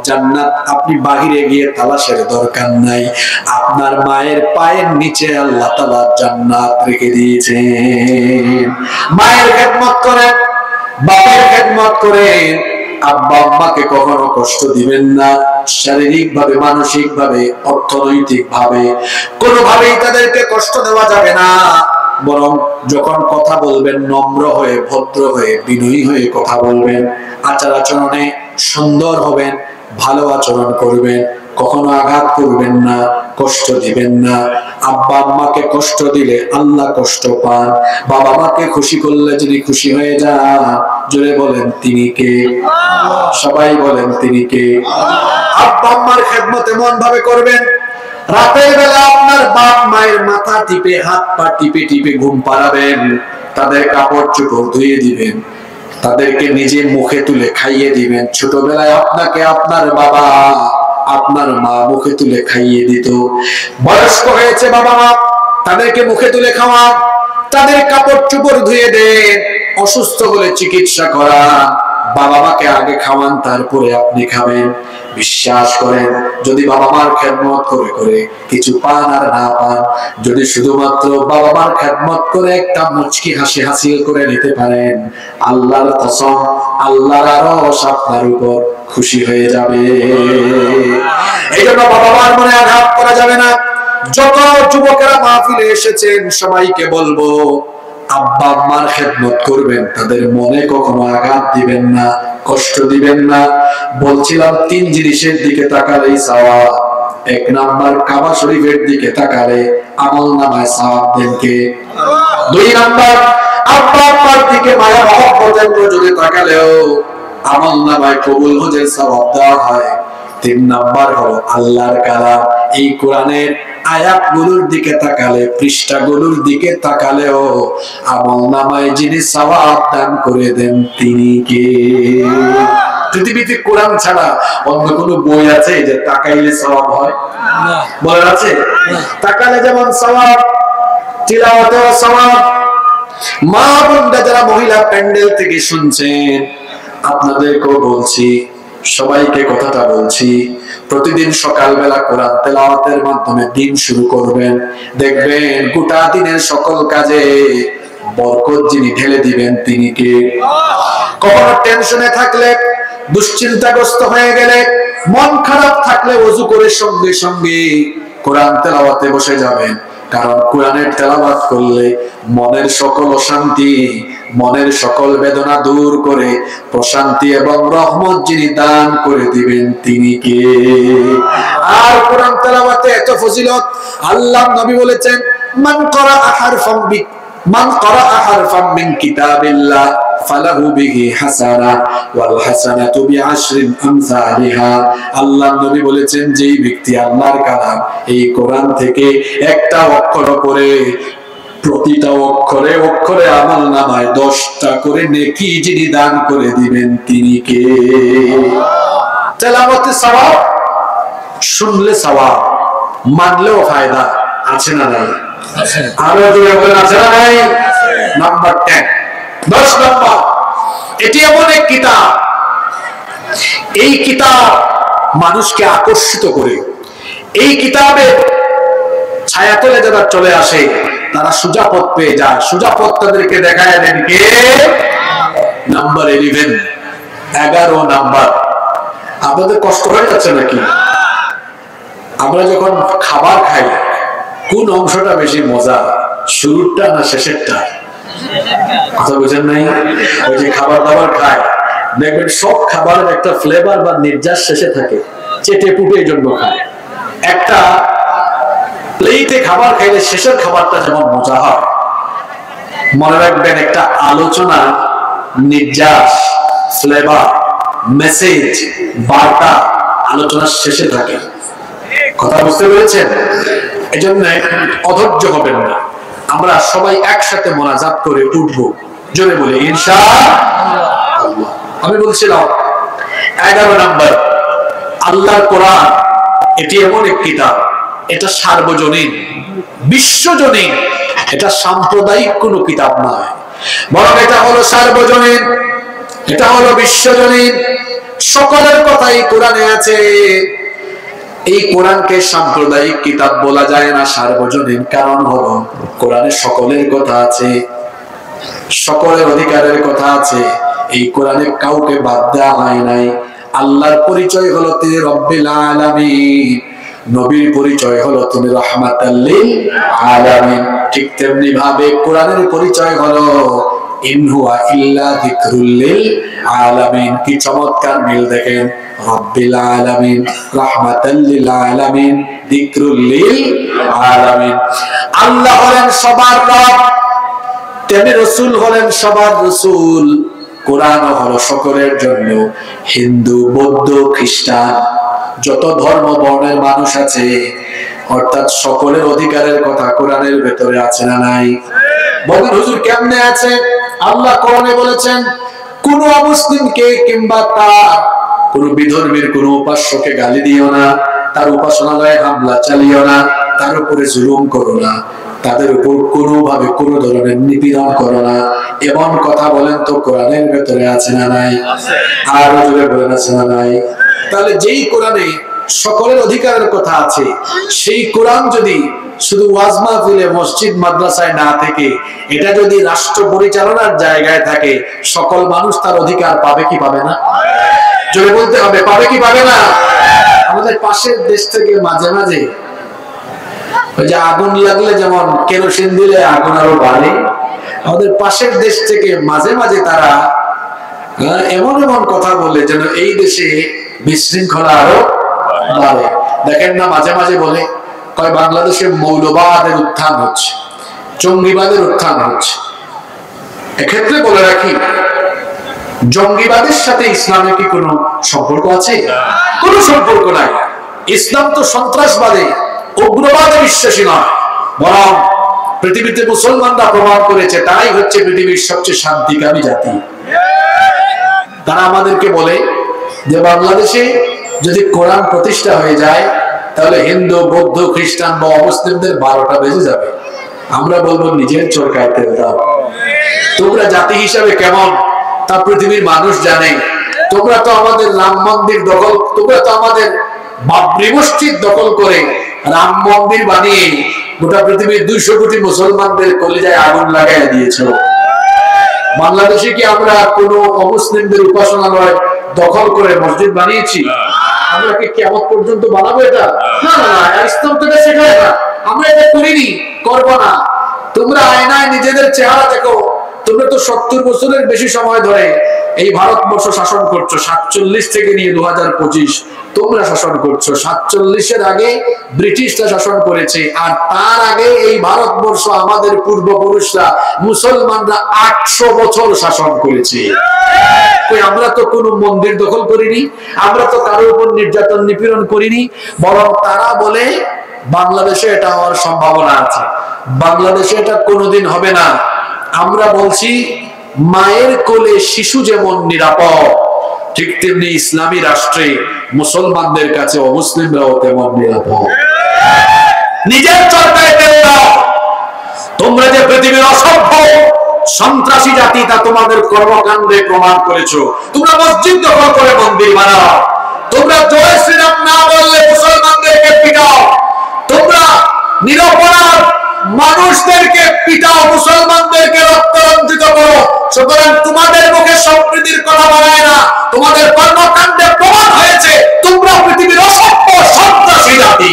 জান্নাত আপনি বাহিরে গিয়ে তালাশের দরকার নাই, আপনার মায়ের পায়ের নিচে আল্লাহ তাআলা জান্নাত রেখে দিয়েছেন। মায়ের খেদমত করেন, বাবার খেদমত করেন, আব্বা আম্মাকে কখনো কষ্ট দিবেন না। শারীরিক ভাবে, মানসিক ভাবে, অর্থনৈতিক ভাবে কোনোভাবেই তাদেরকে কষ্ট দেওয়া যাবে না। বরং যখন কথা বলবেন নম্র হয়ে, ভদ্র হয়ে, বিনয়ী হয়ে কথা বলবেন। আচার আচরণে সুন্দর হবেন, ভালো আচরণ করবেন, কখনো আঘাত করবেন না, কষ্ট দিবেন না। আব্বা আম্মাকে কষ্ট দিলে আল্লাহ কষ্ট পান। বাবা মাকে খুশি করলে যদি খুশি হয়ে যান, জোরে বলেন তিনি কে? সবাই বলেন তিনি কে? আব্বা আম্মার খেদমত এমন ভাবে করবেন, রাতের বেলা আপনার বাপ মায়ের মাথা টিপে, হাত পা টিপে টিপে ঘুম পাড়াবেন। তাদের কাপড় চোপড় ধুয়ে দিবেন, তাদেরকে নিজে মুখে তুলে খাইয়ে দিবেন। ছোটবেলায় আপনাকে আপনার বাবা, আপনার মা মুখে তুলে খাইয়ে দিত। বয়স্ক হয়েছে বাবা মা, তাদেরকে মুখে তুলে খাওয়া, তাদের কাপড় চোপড় ধুয়ে দেন। অসুস্থ হলে চিকিৎসা করা, বাবা মাকে আগে খাওয়ান, তারপরে আপনি খাবেন। বিশ্বাস করেন, যদি বাবা মার খেদমত করে করে কিছু পান আর না পান, যদি শুধুমাত্র বাবা মার খেদমত করে একটা মুচকি হাসি হাসিল করে নিতে পারেন, আল্লাহর কসম, আল্লাহর আরশ আপনার উপর খুশি হয়ে যাবে। এই জন্য বাবা মার মনে আঘাত করা যাবে না। যত যুবকেরা মাহফিলে এসেছেন সবাইকে বলবো, আব্বা আম্মার খেদমত করবেন, তাদের মনে কখনো আঘাত দিবেন না, কষ্ট দিবেন না। বলছিলাম 3 জিনিসের দিকে তাকালেই সওয়াব। 1 নাম্বার কাবা শরীফের দিকে তাকালে আমলনামায় সওয়াব দেন কে? দুই নাম্বার, আব্বা আব্বার দিকে মায়া মহব্বতের নজরে তাকালেও আমলনামায় কবুল হজের সওয়াব দেওয়া হয়। তিন নাম্বার হলো আল্লাহর কালাম, এই কোরআনের আয়াতগুলোর দিকে তাকালে, পৃষ্ঠাগুলোর দিকে তাকালেও আমলনামায় যিনি সওয়াব দান করে দেন তিনি কে? পৃথিবীতে কোরআন ছাড়া অন্য কোনো বই আছে যে তাকাইলে সওয়াব হয়? বলা আছে? তাকালে যেমন সওয়াব, তিলাওয়াতেও সওয়াব। মা বোনরা যারা মহিলা প্যান্ডেল থেকে শুনছেন, আপনাদেরকেও বলছি, সবাইকে কথাটা বলছি, প্রতিদিন সকালবেলা কোরআন তেলাওয়াতের মাধ্যমে দিন শুরু করবেন, দেখবেন গোটা দিনের সকল কাজে বরকত যিনি ঢেলে দিবেন তিনি কে? কখনো টেনশনে থাকলে, দুশ্চিন্তাগ্রস্ত হয়ে গেলে, মন খারাপ থাকলে ওযু করে সঙ্গে সঙ্গে কোরআন তেলাওয়াতে বসে যাবেন, কারণ কোরআনের তেলাওয়াত করলে মনের সকল অশান্তি, মনের সকল বেদনা দূর করে প্রশান্তি এবং রহমত যিনি দান করে দিবেন তিনি কে? আর কোরআন তেলাওয়াতে এত ফজিলত, আল্লাহ নবী বলেছেন, মান ক্বারাআ হারফাম মিন কিতাবিল্লাহ ফালাহু বিহি হাসানাহ ওয়াল হাসানাতু বিআশরি আমসালিহা। আল্লাহ নবী বলেছেন, যেই ব্যক্তি আল্লাহর কালাম এই কোরআন থেকে একটা অক্ষর পড়ে, প্রতিটা অক্ষরে অক্ষরে আমলনামায় 10টা করে নেকি যিনি দান করে দিবেন তিনি কে? তেলাওয়াতে সওয়াব, শুনলে সওয়াব, মানলেও ফায়দা আছে না নাই? আরো জোরে বলেন আছে না নাই? নাম্বার 10, 10 নাম্বার, এটি এমন এক কিতাব, এই কিতাব মানুষকে আকর্ষিত করে, এই কিতাবে ছায়াতলে যারা চলে আসে তারা সোজা পথ পেয়ে যায়, সোজা পথ তাদেরকে দেখায় দেন কে? Number 11, 11 number. আপনাদের কষ্ট হয়ে যাচ্ছে নাকি? আমরা যখন খাবার খাই কোন অংশটা বেশি মজা, শুরুরটা না শেষেরটা? কথা বুঝেন নাই? ওই যে খাবার দাবার খায়, দেখবেন সব খাবারের একটা ফ্লেভার বা নির্যাস শেষে থাকে, চেটে পুটে এই জন্য খায়। একটা প্লেটে খাবার খাইলে শেষের খাবারটা যেমন মজা হয়, মনে রাখবেন একটা আলোচনা নির্যাস, ফ্লেভার, মেসেজ, বার্তা আলোচনার শেষে থাকে। কথা বুঝতে পেরেছেন? এজন্য অধৈর্য হবেন না, আমরা সবাই একসাথে মোনাজাত করে উঠবো, জোরে বলে ইনশাআল্লাহ। আমি বলছিলাম 11 নাম্বার, আল্লাহর কোরআন এটি এমন এক কিতাব, এটা সার্বজনীন, বিশ্বজনীন, এটা সাম্প্রদায়িক কোনো কিতাব নয়, বরং এটা হলো সার্বজনীন, এটা হলো বিশ্বজনীন, সকলের কথাই কোরআনে আছে। এই কোরআনকে সাম্প্রদায়িক কিতাব বলা যায় না, সার্বজনীন। কারণ হলো কোরআনে সকলের কথা আছে, সকলের অধিকারের কথা আছে, এই কোরআনে কাউকে বাদ দেওয়া হয় নাই। আল্লাহর পরিচয় হলো তিনি রব্বিল আলামিন, নবীর পরিচয় হলো তিনি রাহমাতাল লিল আলামিন। ঠিক তেমনি ভাবে কোরআনের পরিচয় হলো ইন হুয়া ইল্লা যিকরুল লিল আলামিন। কি চমৎকার মিল দেখেন, রব্বিল আলামিন, রাহমাতাল লিল আলামিন, যিকরুল লিল আলামিন। আল্লাহ হলেন সবার রব, তেমনি রাসূল হলেন সবার রাসূল। কোরআন হলো সকলের জন্য, হিন্দু, বৌদ্ধ, খ্রিস্টান, যত ধর্ম বর্ণের মানুষ আছে, অর্থাৎ সকলের অধিকারের কথা কোরআনের ভেতরে আছে না নাই? বলেন হুজুর কেমনে আছে? আল্লাহ কোরআনে বলেছেন, কোন অমুসলিমকে কিংবা তার কোন বিধর্মীর কোন উপাস্যকে গালি দিও না, তার উপাসনালয়ে হামলা চালিও না, তার উপরে জুলুম করো না, তাদের উপর কোনোভাবে কোনো ধরনের নিপীড়ন করো না। এমন কথা বলেন তো কোরআনের ভেতরে আছে না নাই? আর জোরে বলেন আছে না নাই? তাহলে যেই কোরআনে সকলের অধিকারের কথা আছে, সেই কোরআন যদি শুধু ওয়াজ মাহফিলে, মসজিদ, মাদ্রাসায় না থেকে এটা যদি রাষ্ট্র পরিচালনার জায়গায় থাকে, সকল মানুষ তার অধিকার পাবে কি পাবে না? জোরে বলতে হবে, পাবে কি পাবে না? আমাদের পাশের দেশ থেকে মাঝে মাঝে ওই যে আগুন লাগলে যেমন কেরোসিন দিলে আগুন আরো বাড়ে, আমাদের পাশের দেশ থেকে মাঝে মাঝে তারা এমন এমন কথা বলে যেন এই দেশে বিশৃঙ্খলা আরো বাড়ে। দেখেন না মাঝে মাঝে বলে, কয় বাংলাদেশে মৌলবাদের উত্থান হচ্ছে, জঙ্গিবাদের উত্থান হচ্ছে। এক্ষেত্রে বলে রাখি, জঙ্গিবাদের সাথে ইসলামের কি কোনো সম্পর্ক আছে? কোনো সম্পর্ক নাই। ইসলাম তো সন্ত্রাসবাদে, উগ্রবাদে বিশ্বাসী নয়, বরং পৃথিবীতে মুসলমানরা প্রমাণ করেছে তারাই হচ্ছে পৃথিবীর সবচেয়ে শান্তিকামী জাতি। তারা আমাদেরকে বলে যে বাংলাদেশে যদি কোরআন প্রতিষ্ঠা হয়ে যায় তাহলে হিন্দু, বৌদ্ধ, খ্রিস্টান বা অমুসলিমদের 12টা বেজে যাবে। আমরা বলবো নিজের চরকায় তেল দাও। তোমরা জাতি হিসাবে কেমন তা পৃথিবীর মানুষ জানে। তোমরা তো আমাদের রাম মন্দির দখল, তোমরা তো আমাদের বাবরি মসজিদ দখল করে রাম মন্দির বানিয়ে গোটা পৃথিবীর 200 কোটি মুসলমানদের কলিজায় আগুন লাগাই দিয়েছো। বাংলাদেশে কি আমরা কোন অমুসলিমদের উপাসনালয় দখল করে মসজিদ বানিয়েছি? আমরা কি কিয়ামত পর্যন্ত বানাবো এটা? না না না, ইসলাম তো এটা শেখায় না। আমরা এটা করিনি, করব না। তোমরা আয়নায় নিজেদের চেহারা দেখো। তোমরা তো 70 বছরের বেশি সময় ধরে এই ভারতবর্ষ শাসন করছো। 47 থেকে নিয়ে 2025 তোমরা শাসন করছো। 47-এর আগে ব্রিটিশরা শাসন করেছে, আর তার আগে এই ভারতবর্ষ আমাদের পূর্বপুরুষরা মুসলমানরা 800 বছর শাসন করেছে। আমরা তো কোনো মন্দির দখল করিনি, আমরা তো কারোর উপর নির্যাতন নিপীড়ন করিনি। বরং তারা বলে বাংলাদেশে এটা হওয়ার সম্ভাবনা আছে, বাংলাদেশে এটা কোনোদিন হবে না। আমরা বলছি মায়ের কোলে শিশু যেমন নিরাপদ, ঠিক তেমনি ইসলামী রাষ্ট্রে মুসলমানদের কাছে অমুসলিমরাও তেমন নিরাপদ। নিজের চরকায় তেল দাও। তোমরা যে পৃথিবীর অসভ্য সন্ত্রাসী জাতি তা তোমাদের কর্মকাণ্ডে প্রমাণ করেছো। তোমরা মসজিদ দখল করে মন্দির বানাও, তোমরা জয় শ্রীরাম না বললে মুসলমানদেরকে পিটাও, তোমরা নিরপরাধ মানুষদেরকে পিটাও, মুসলমানদেরকে রক্তরঞ্জিত করো। সুতরাং তোমাদের মুখে সম্প্রীতির কথা বলায় না, তোমাদের কর্মকাণ্ডে প্রমাণ হয়েছে তোমরা পৃথিবীর অসভ্য সন্ত্রাসী জাতি।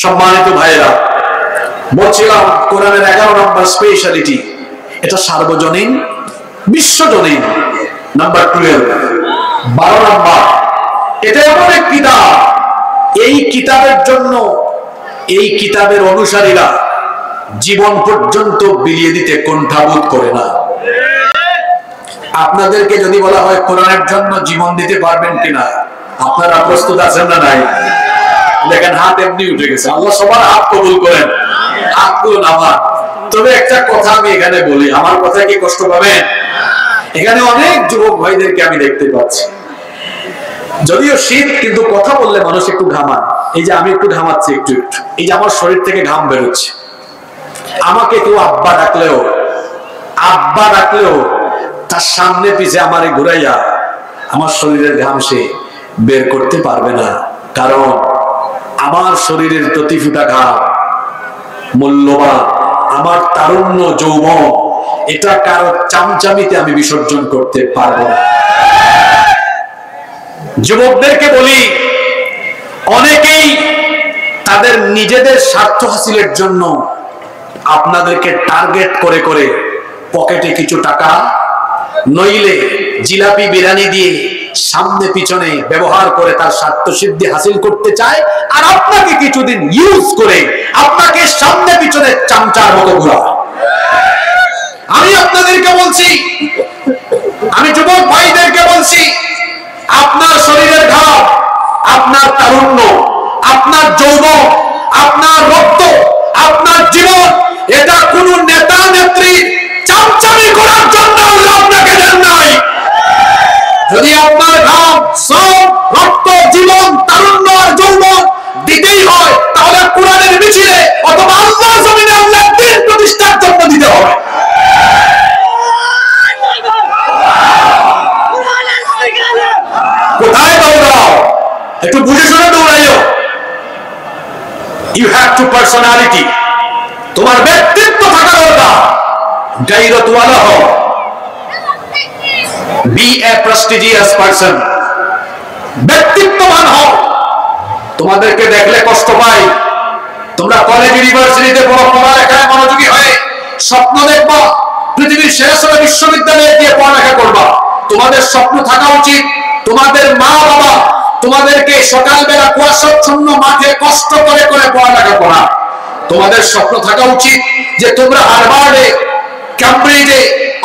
সম্মানিত ভাইরা, বলছিলাম কোরআনের 11 নম্বর স্পেশালিটি, এটা সার্বজনীন, বিশ্বজনীন। নাম্বার 12, 12 নম্বর, এটা এমন এক কিতাব, এই কিতাবের জন্য এই কিতাবের অনুসারীরা জীবন পর্যন্ত বিলিয়ে দিতে কুণ্ঠাবোধ করে না। আপনাদেরকে যদি বলা হয় কোরআনের জন্য জীবন দিতে পারবেন কিনা, আপনারা প্রস্তুত আছেন না? নাই? দেখেন হাত এমনি উঠে গেছে। আল্লাহ সবার হাত কবুল করেন, হাত তুলুন আমার। তবে একটা কথা আমি এখানে বলি, আমার কথা কি কষ্ট পাবেন? এখানে অনেক যুবক ভাইদেরকে আমি দেখতে পাচ্ছি, যদিও শীত, কিন্তু কথা বললে মানুষ একটু ঘামান। এই যে আমি একটু ঘামাচ্ছি, একটু একটু, এই যে আমার শরীর থেকে ঘাম বেরোচ্ছে। আমাকে কেউ আব্বা ডাকলেও তার সামনে পিছে আমারে ঘুরাইয়া আমার শরীরের ঘাম সে বের করতে পারবে না, কারণ আমার শরীরের প্রতি ফোঁটা ঘাম মূল্যবান। আমার তারুণ্য, যৌবন, এটা কারো চামচামিতে আমি বিসর্জন করতে পারবো না। যুবকদেরকে বলি, অনেকেই তাদের নিজেদের স্বার্থ হাসিলের জন্য আপনাদেরকে টার্গেট করে করে পকেটে কিছু টাকা নইলে জিলাপি বিরিয়ানি দিয়ে সামনে পিছনে ব্যবহার করে তার স্বার্থ সিদ্ধি হাসিল করতে চায়, আর আপনাকে কিছুদিন ইউজ করে আপনাকে সামনে পিছনে চামচার মতো ঘোরায়। আমি আপনাদেরকে বলছি, আমি যুবক ভাইদেরকে বলছি, আপনার শরীরের ঘাম, আপনার তারুণ্য, আপনার যৌবন, আপনার রক্ত, আপনার জীবন, এটা কোন নেতা নেত্রী চামচামি করার জন্য আপনাকে দেন নাই। যদি আপনার ঘাম, শ্রম, রক্ত, জীবন, তারুণ্য আর যৌবন দিতেই হয়, তাহলে কোরআনের মিছিলে অথবা আল্লাহর জমিনে আল্লাহর দ্বীন প্রতিষ্ঠার জন্য দিতে হবে। কোথায় দৌড়াও? একটু বুঝে শুনে দৌড়াইও। ইউ হ্যাভ টু পার্সোনালিটি, তোমার ব্যক্তিত্ব থাকা দরকার। গায়রতওয়ালা হও, বি এ প্রেস্টিজিয়াস পারসন, ব্যক্তিত্ববান হও। তোমাদেরকে দেখলে কষ্ট পাই। তোমরা কলেজ ইউনিভার্সিটিতে পড়ালেখায় মনোযোগী হয়ে স্বপ্ন দেখবা পৃথিবীর সেরা সেরা বিশ্ববিদ্যালয়ে গিয়ে পড়ালেখা করবা। তোমাদের স্বপ্ন থাকা উচিত তোমাদের মা বাবা তোমাদেরকে সকালবেলা কুয়াশাচ্ছন্ন মাঠে কষ্ট করে করে পড়ালেখা করা, তোমাদের স্বপ্ন থাকা উচিত যে তোমরা হার্ভার্ডে, ক্যামব্রিজে,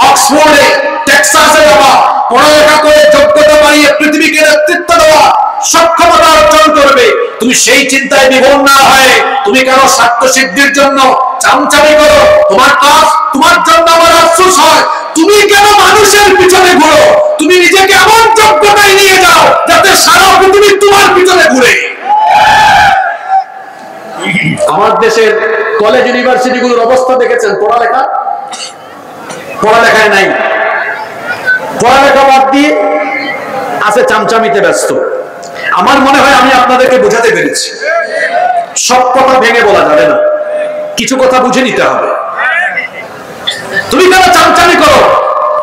অক্সফোর্ডে, টেক্সাসে যাবা, পড়ালেখা করে যোগ্যতা বাড়িয়ে পৃথিবীকে নেতৃত্ব দেওয়া, সক্ষমতা অর্জন করবে। তুমি সেই চিন্তায় বিভোর না হয়ে তুমি কেন স্বার্থ সিদ্ধির জন্য চামচামি করো? তোমার জন্য আমার আফসোস হয়। তুমি কেন মানুষের পিছনে ঘুরো? তুমি নিজেকে এমন যোগ্যতায় নিয়ে যাও যাতে সারা পৃথিবী তোমার পিছনে ঘুরে। আমার দেশের কলেজ ইউনিভার্সিটিগুলোর অবস্থা দেখেছেন? পড়ালেখায় নাই, পড়ালেখা বাদ দিয়ে আছে চামচামিতে ব্যস্ত। আমার মনে হয় আমি আপনাদেরকে বোঝাতে পেরেছি। সব কথা ভেঙে বলা যাবে না, কিছু কথা বুঝে নিতে হবে। তুমি কেন চামচামি করো?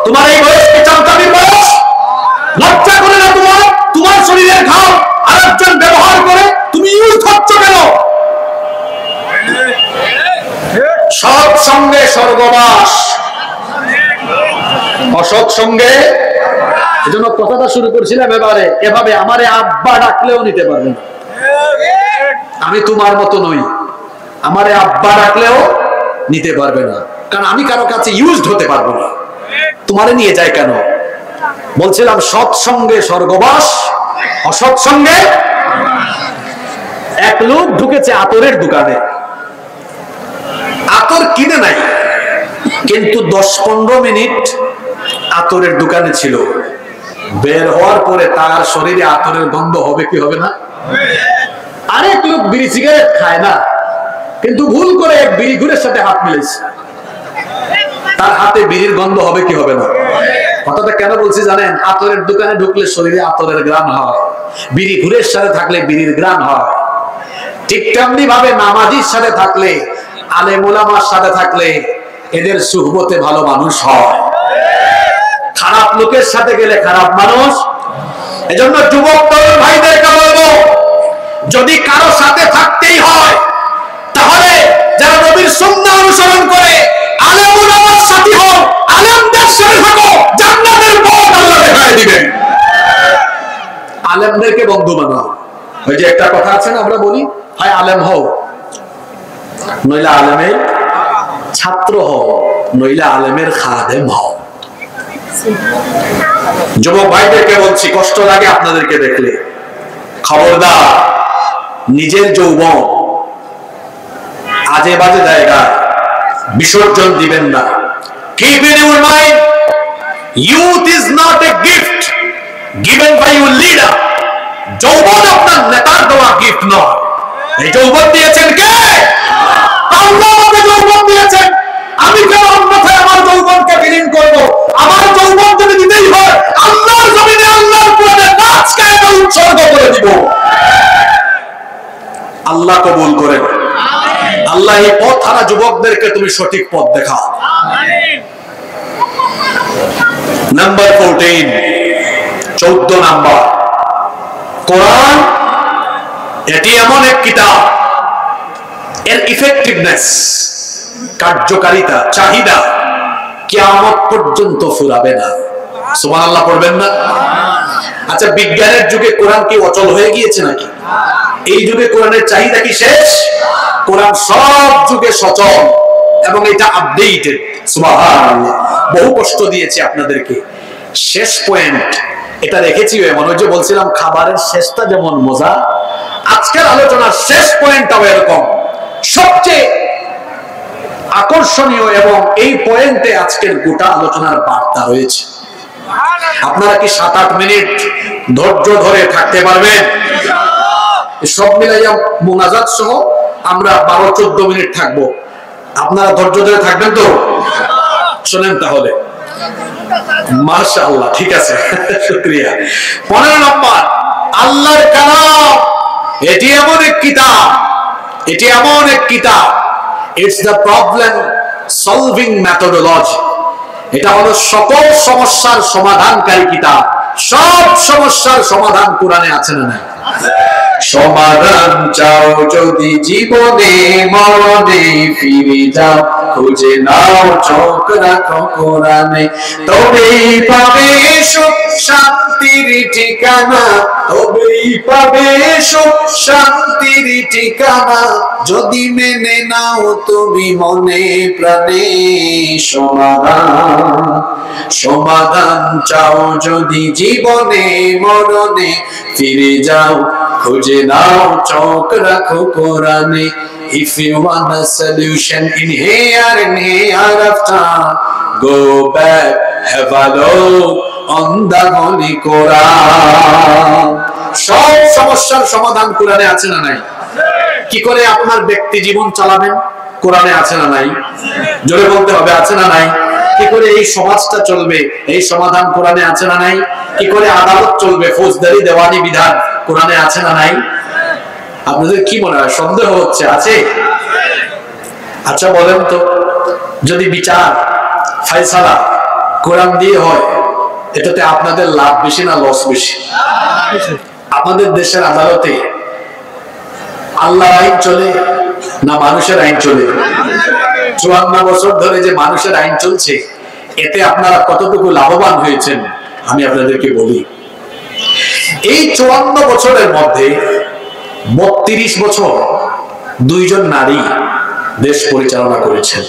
তোমার এই বয়স কি চামচামির বয়স? লজ্জা করে না তোমার? তোমার শরীরের ঘাম আরেকজন ব্যবহার করে তুমি ইউজ করছো কেন? সৎ সঙ্গে স্বর্গবাস, অসৎ সঙ্গে। এজন্য কথাটা শুরু করছিলাম এভাবে আমারে আব্বা ডাকলেও নিতে পারবে না। আমি তোমার মতো নই, আমারে আব্বা ডাকলেও নিতে পারবে না, কারণ আমি কারো কাছে ইউজড হতে পারবো না। তোমারে নিয়ে যায় কেন? বলছিলাম সৎ সঙ্গে স্বর্গবাস, অসৎ সঙ্গে। এক লোক ঢুকেছে আতরের দোকানে, আতর কিনে নাই, কিন্তু 10-15 মিনিট আতরের দোকানে ছিল। বের হওয়ার পরে তার শরীরে আতরের গন্ধ হবে কি হবে না? আরেক লোক বিড়ি সিগারেট খায় না, কিন্তু ভুল করে এক বিড়ি ঘুরের সাথে হাত মিলেছে, তার হাতে বিড়ির গন্ধ হবে কি হবে না? কথাটা কেন বলছি জানেন? আতরের দোকানে ঢুকলে শরীরে আতরের ঘ্রাণ হয়, বিড়ি ঘুরের সাথে থাকলে বিড়ির ঘ্রাণ হয়। ঠিক তেমনি ভাবে নামাজির সাথে থাকলে, আলেম ওলামার সাথে থাকলে এদের সুহবতে ভালো মানুষ হয়, খারাপ লোকের সাথে গেলে খারাপ মানুষ। এজন্য যুবক তরুণ ভাইদেরকে বলবো, যদি কারো সাথে থাকতেই হয় তাহলে যারা নবীর সুন্নাহ অনুসরণ করে আলেম ওলামার সাথী হও, আলেমদের সাথে থাকো, জান্নাতের পথ আল্লাহ দেখায় দিবেন। আলেমদেরকে বন্ধু বানাও। ওই যে একটা কথা আছে না, আমরা বলি হয় আলেম হও, নইলে আলেমের ছাত্র হও, নইলে আলেমের খাদেম হও। যুবক ভাইদেরকে বলছি, কষ্ট লাগে আপনাদেরকে দেখলে, খবরদার নিজের যৌবন আজে বাজে জায়গায় বিসর্জন দিবেন না। Keep in your mind, youth is not a gift given by your leader. যৌবন আপনার নেতার দেওয়া গিফট নয়। এই যৌবন দিয়েছেন কে? আল্লাহ আমাকে যৌবন দিয়েছেন। আমি কেন অন্যথায় আমার যৌবনকে বিলীন করব? আমার যৌবন যদি দিতেই হয় আল্লাহর জমিনে আল্লাহর কোরআনে নাচ গায়ে উৎসর্গ করে দিব। আল্লাহ কবুল করেন। আল্লাহ এই পথ হারা যুবকদেরকে তুমি সঠিক পথ দেখাও। নাম্বার 14, 14 নাম্বার, কোরআন এটি এমন এক কিতাব, এর ইফেক্টিভনেস, কার্যকারিতা, চাহিদা কিয়ামত পর্যন্ত ফুরাবে না। সুবহানাল্লাহ পড়বেন না? আচ্ছা, বিজ্ঞানের যুগে কোরআন কি অচল হয়ে গিয়েছে নাকি? এই যুগে কোরআনের চাহিদা কি শেষ? কোরআন সব যুগে সচল এবং এটা আপডেটেড। সুবহানাল্লাহ। বহু কষ্ট দিয়েছি আপনাদেরকে। শেষ পয়েন্ট এটা রেখেছি এমন, ওই যে বলছিলাম খাবারের শেষটা যেমন মজা, আজকের আলোচনার শেষ পয়েন্টটাও এরকম সবচেয়ে আকর্ষণীয়, এবং এই পয়েন্টে আজকের গোটা আলোচনার বার্তা রয়েছে। আপনারা কি 7-8 মিনিট ধৈর্য ধরে থাকতে পারবেন? সব মিলাইয়া মুনাজাত সহ আমরা 12-14 মিনিট থাকবো। আপনারা ধৈর্য ধরে থাকবেন তো? শোনেন তাহলে। মাশাআল্লাহ, ঠিক আছে, শুকরিয়া। 15 নম্বর, আল্লাহর কালাম এটি এমন এক কিতাব, এটি এমন এক কিতাব, it's the problem solving methodology. এটা হলো সকল সমস্যার সমাধানকারী কিতাব। সব সমস্যার সমাধান কোরআনে আছে না নাই? সমাধান চাও যদি জীবনে মরণে, ফিরে যাও খুঁজে নাও চোখ রাখো কোরআনে, তবেই পাবে সুখ শান্তির ঠিকানা, তবেই পাবে সুখ শান্তির ঠিকানা, যদি মেনে নাও তুমি মনে প্রাণে সমাধান। সমাধান চাও যদি জীবনে মরণে, ফিরে যাও খুঁজে নাও চোখ রাখো কোরআনে। If you want a solution in here and hereafter, go back, have a look on the Holy Quran. সব সমস্যার সমাধান কোরআনে আছে না নাই? কি করে আপনার ব্যক্তি জীবন চালাবেন কোরআনে আছে না নাই? জোরে বলতে হবে, আছে না নাই? কি করে এই সমাজটা চলবে এই সমাধান কোরআনে আছে না নাই? কি করে আদালত চলবে ফৌজদারি দেওয়ানি বিধান কোরআনে আছে না নাই? আপনাদের কি মনে হয়, সন্দেহ হচ্ছে আছে? আচ্ছা বলেন তো, যদি বিচার ফায়সালা কোরআন দিয়ে হয়, এটাতে আপনাদের লাভ বেশি না লস বেশি? আপনাদের দেশের আদালতে আল্লাহর আইন চলে না মানুষের আইন চলে? 54 বছর ধরে যে মানুষের আইন চলছে, এতে আপনারা কতটুকু লাভবান হয়েছেন আমি আপনাদেরকে বলি। এই 54 বছরের মধ্যে 32 বছর দুইজন নারী দেশ পরিচালনা করেছেন,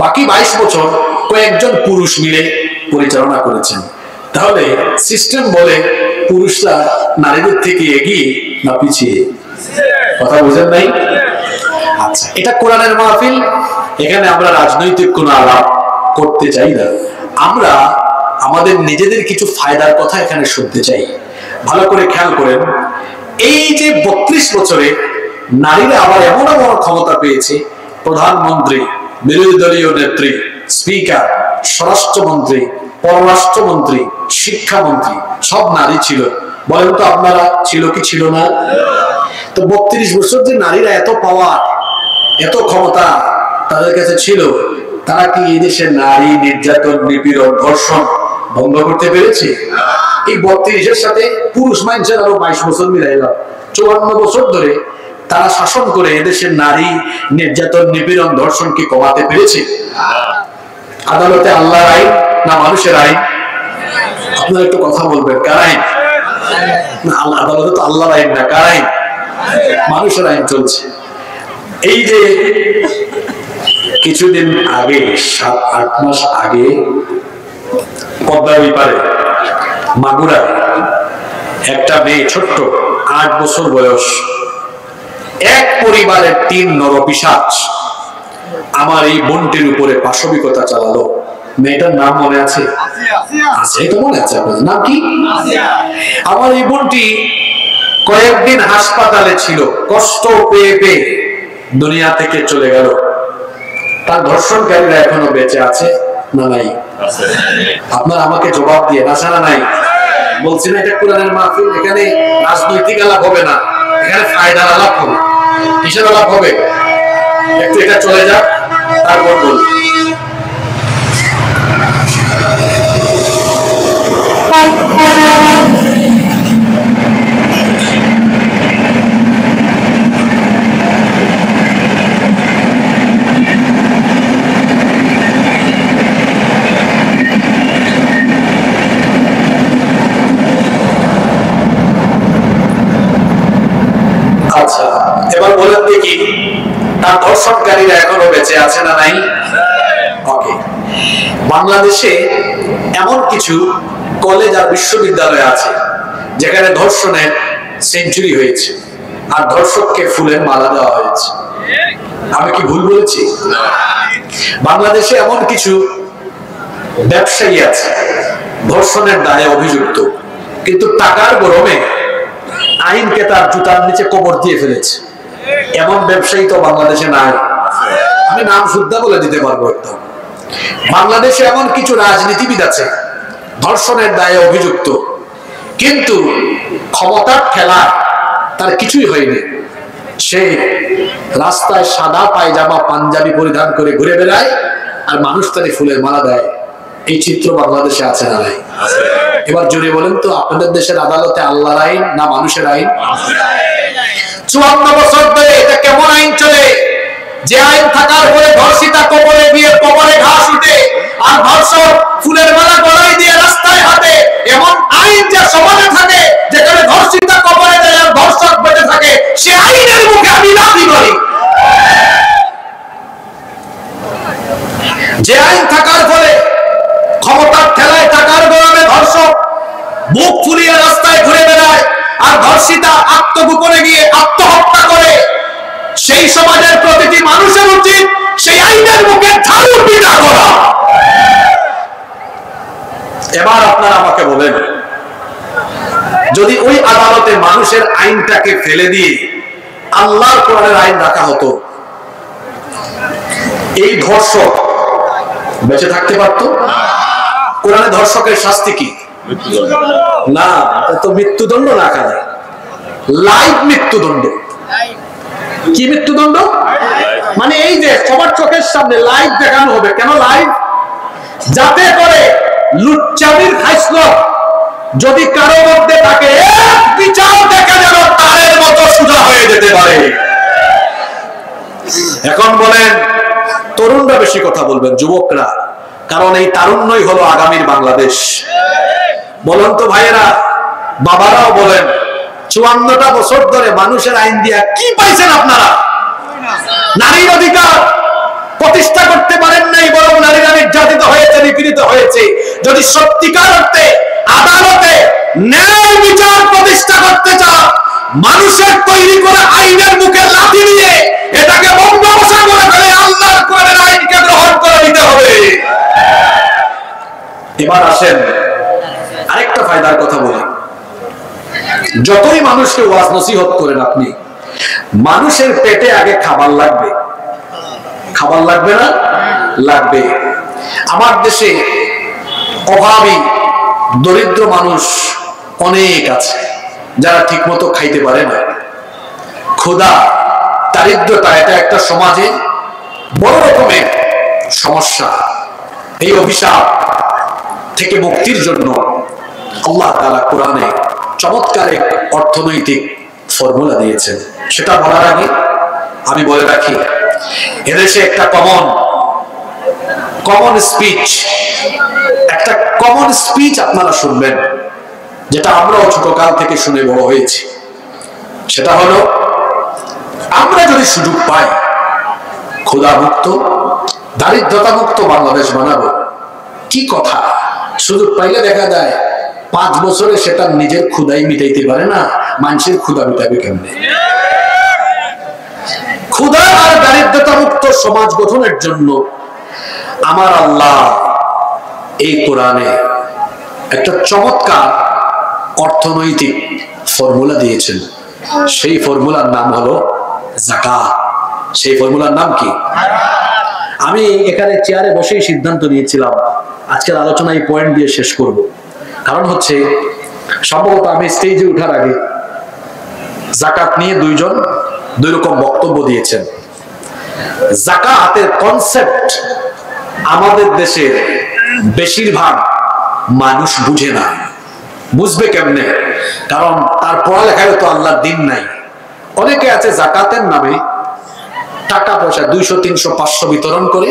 বাকি 22 বছর কয়েকজন পুরুষ মিলে পরিচালনা করেছেন। তাহলে সিস্টেম বলে পুরুষরা নারীদের থেকে এগিয়ে না পিছিয়ে? কথা বুঝেন নাই? আচ্ছা, এটা কোরআনের মাহফিল, এখানে আমরা রাজনৈতিক কোনো আলাপ করতে চাই না, আমরা আমাদের নিজেদের কিছু ফায়দার কথা এখানে শুনতে চাই। ভালো করে খেয়াল করেন, এই যে 32 বছরে নারীরা আবার এমন এমন ক্ষমতা পেয়েছে, প্রধানমন্ত্রী, বিরোধী দলীয় নেত্রী, স্পিকার, স্বরাষ্ট্রমন্ত্রী, পররাষ্ট্রমন্ত্রী, শিক্ষামন্ত্রী সব নারী ছিল। বলেন তো আপনারা ছিল কি ছিল না? তো 32 বছর যে নারীরা এত পাওয়ার এত ক্ষমতা তাদের কাছে ছিল, তারা কি এই দেশের নারী নির্যাতন নিপীড়ন ধর্ষণ বন্ধ করতে পেরেছে? এই 32-এর সাথে পুরুষ মানুষের আরো 22 বছর মিলাইলাম, 54 বছর ধরে তারা শাসন করে এদেশের নারী নির্যাতন নিপীড়ন ধর্ষণকে কমাতে পেরেছে? আদালতে আল্লাহর আইন না মানুষের আইন? আপনারা একটু কথা বলবেন, কার আইন? না, আদালতে তো আল্লাহর আইন না, কার আইন? মানুষের আইন চলছে। এই যে কিছুদিন আগে 7-8 মাস আগে পদ্মার পারে মাগুরা একটা মেয়ে, ছোট্ট 8 বছর বয়স, এক পরিবারের 3 নরপিশাচ আমার এই বোনটির উপরে পাশবিকতা চালালো। মেয়েটার নাম মনে আছে? আছে তো, মনে আছে আপনাদের নাম কি? আমার এই বোনটি কয়েকদিন হাসপাতালে ছিল, কষ্ট পেয়ে পেয়ে দুনিয়া থেকে চলে গেল। তার ধর্ষণকারীরা এখনো বেঁচে আছে না নাই? আপনারা আমাকে জবাব দিয়ে, আছে না নাই? বলছি না এটা কোরআনের মাহফিল, এখানে রাজনৈতিক আলাপ হবে না, এখানে ফায়দার আলাপ হবে। কিসের আলাপ হবে? একটু এটা চলে যাক, তারপর বলবো। আচ্ছা, এবার বলেন দেখি, তার ধর্ষণকারীরা এখনো বেঁচে আছে না নাই? ওকে, বাংলাদেশে এমন কিছু কলেজ আর বিশ্ববিদ্যালয় আছে যেখানে ধর্ষণের সেঞ্চুরি হয়েছে আর ধর্ষককে ফুলের মালা দেওয়া হয়েছে। আমি কি ভুল বলেছি? বাংলাদেশে এমন কিছু ব্যবসায়ী আছে ধর্ষণের দায়ে অভিযুক্ত, কিন্তু টাকার গরমে আইনকে তার জুতার নিচে কবর দিয়ে ফেলেছে। এমন ব্যবসায়ী তো বাংলাদেশে নাই, আমি নাম শুদ্ধা বলে দিতে পারবো একদম। বাংলাদেশে এমন কিছু রাজনীতিবিদ আছে ধর্ষণের দায়ে অভিযুক্ত, কিন্তু ক্ষমতার খেলা তার কিছুই হয়নি। সে রাস্তায় সাদা পায়জামা পাঞ্জাবি পরিধান করে ঘুরে বেড়ায় আর মানুষ তারে ফুলের মালা দেয়। এই চিত্র বাংলাদেশে আছে না নাই? এবার জোরে বলেন তো, আপনাদের দেশের আদালতে আল্লাহর আইন না মানুষের আইন? 54 বছর ধরে এটা কেমন আইন চলে, যে আইন থাকার পরে ধর্ষিতা কবরে গিয়ে কবরে ঘাস উঠে, আর ধর্ষক ফুলের মালা গলায় দিয়ে রাস্তায় হাঁটে। এমন আইন যে সমাজে থাকে, যেখানে ধর্ষিতা কবরে যায় আর ধর্ষক বেঁচে থাকে, সে আইনের মুখে আমি লাথি মারি। যে আইন থাকার ফলে ক্ষমতার ঠেলায় টাকার গরমে ধর্ষক বুক ফুলিয়ে রাস্তায় ঘুরে বেড়ায়, আর ধর্ষিতা আত্মগোপনে গিয়ে আত্মহত্যা করে, সেই সমাজের প্রতিটি মানুষের উচিত সেই আইনের মুখে ঝাড়ু পিটা করা। এবার আপনারা আমাকে বলেন, যদি ওই আদালতে মানুষের আইনটাকে ফেলে দিয়ে আল্লাহর কোরআনের আইন রাখা হতো, এই ধর্ষক বেঁচে থাকতে পারত? কোরআনে ধর্ষকের শাস্তি কি? না, তো মৃত্যুদণ্ড না, খালি লাইভ মৃত্যুদণ্ড। কি মৃত্যুদণ্ড? মানে এই যে সবার চোখের সামনে লাইভ দেখানো হবে। কেন লাইভ? যাতে করে লুচ্চামির খাইসলত যদি কারো মধ্যে থাকে, বিচার দেখা যেন তারের মতো সোজা হয়ে যেতে পারে। এখন বলেন, তরুণরা বেশি কথা বলবেন, যুবকরা, কারণ এই তারুণ্যই হলো আগামীর বাংলাদেশ। বলেন তো ভাইয়েরা, বাবারাও বলেন, 54টা বছর ধরে মানুষের আইন দিয়া কি পাইছেন আপনারা? নারীর অধিকার প্রতিষ্ঠা করতে পারেন নাই, বরং নারীরা নির্যাতিত হয়েছে, নিপীড়িত হয়েছে। যদি সত্যিকার অর্থে আদালতে ন্যায় বিচার প্রতিষ্ঠা করতে চান, মানুষের তৈরি করা আইনের মুখে লাথি দিয়ে এটাকে বঙ্গোপসাগরে ফেলে আল্লাহর কোরআনের আইনকে গ্রহণ করে নিতে হবে। এবার আসেন আরেকটা ফায়দার কথা বলি। যতই মানুষকে ওয়াজ নসিহত করেন আপনি, মানুষের পেটে আগে খাবার লাগবে। খাবার লাগবে না? লাগবে। আমার দেশে অভাবী দরিদ্র মানুষ অনেক আছে, যারা ঠিক মতো খাইতে পারে না। ক্ষুধা, দারিদ্রতা, এটা একটা সমাজে বড় রকমের সমস্যা। এই অভিশাপ থেকে মুক্তির জন্য আল্লাহ তাআলা কোরআনে চমৎকার এক অর্থনৈতিক ফর্মুলা দিয়েছেন। সেটা বলার আগে আমি বলে রাখি, এদেশে একটা কমন স্পিচ আপনারা শুনবেন, যেটা আমরাও ছোটকাল থেকে শুনে বড় হয়েছি। সেটা হলো, আমরা যদি সুযোগ পাই ক্ষুধা মুক্ত, দারিদ্রতা মুক্ত বাংলাদেশ বানাবো। কি কথা! সুযোগ পাইলে দেখা যায় 5 বছরে সেটা নিজের ক্ষুধাই মিটাইতে পারে না, মানুষের ক্ষুধা মিটাবে কেমনে? ক্ষুধা আর দারিদ্রতা মুক্ত সমাজ গঠনের জন্য আমার আল্লাহ এই কোরআনে একটা চমৎকার অর্থনৈতিক ফর্মুলা দিয়েছেন। সেই ফর্মুলার নাম হলো যাকাত। সেই ফর্মুলার নাম কি? আমি এখানে চেয়ারে বসেই সিদ্ধান্ত নিয়েছিলাম আজকের আলোচনা এই পয়েন্ট দিয়ে শেষ করব। কারণ হচ্ছে, সম্ভবত আমি স্টেজে ওঠার আগে যাকাত নিয়ে দুই রকম বক্তব্য দিয়েছেন। যাকাতের কনসেপ্ট আমাদের দেশের বেশিরভাগ মানুষ বুঝে না। বুঝবে কেমনে? কারণ তার পড়ালেখায় তো আল্লাহর দিন নাই। অনেকে আছে যাকাতের নামে টাকা পয়সা 200, 300, 500 বিতরণ করে,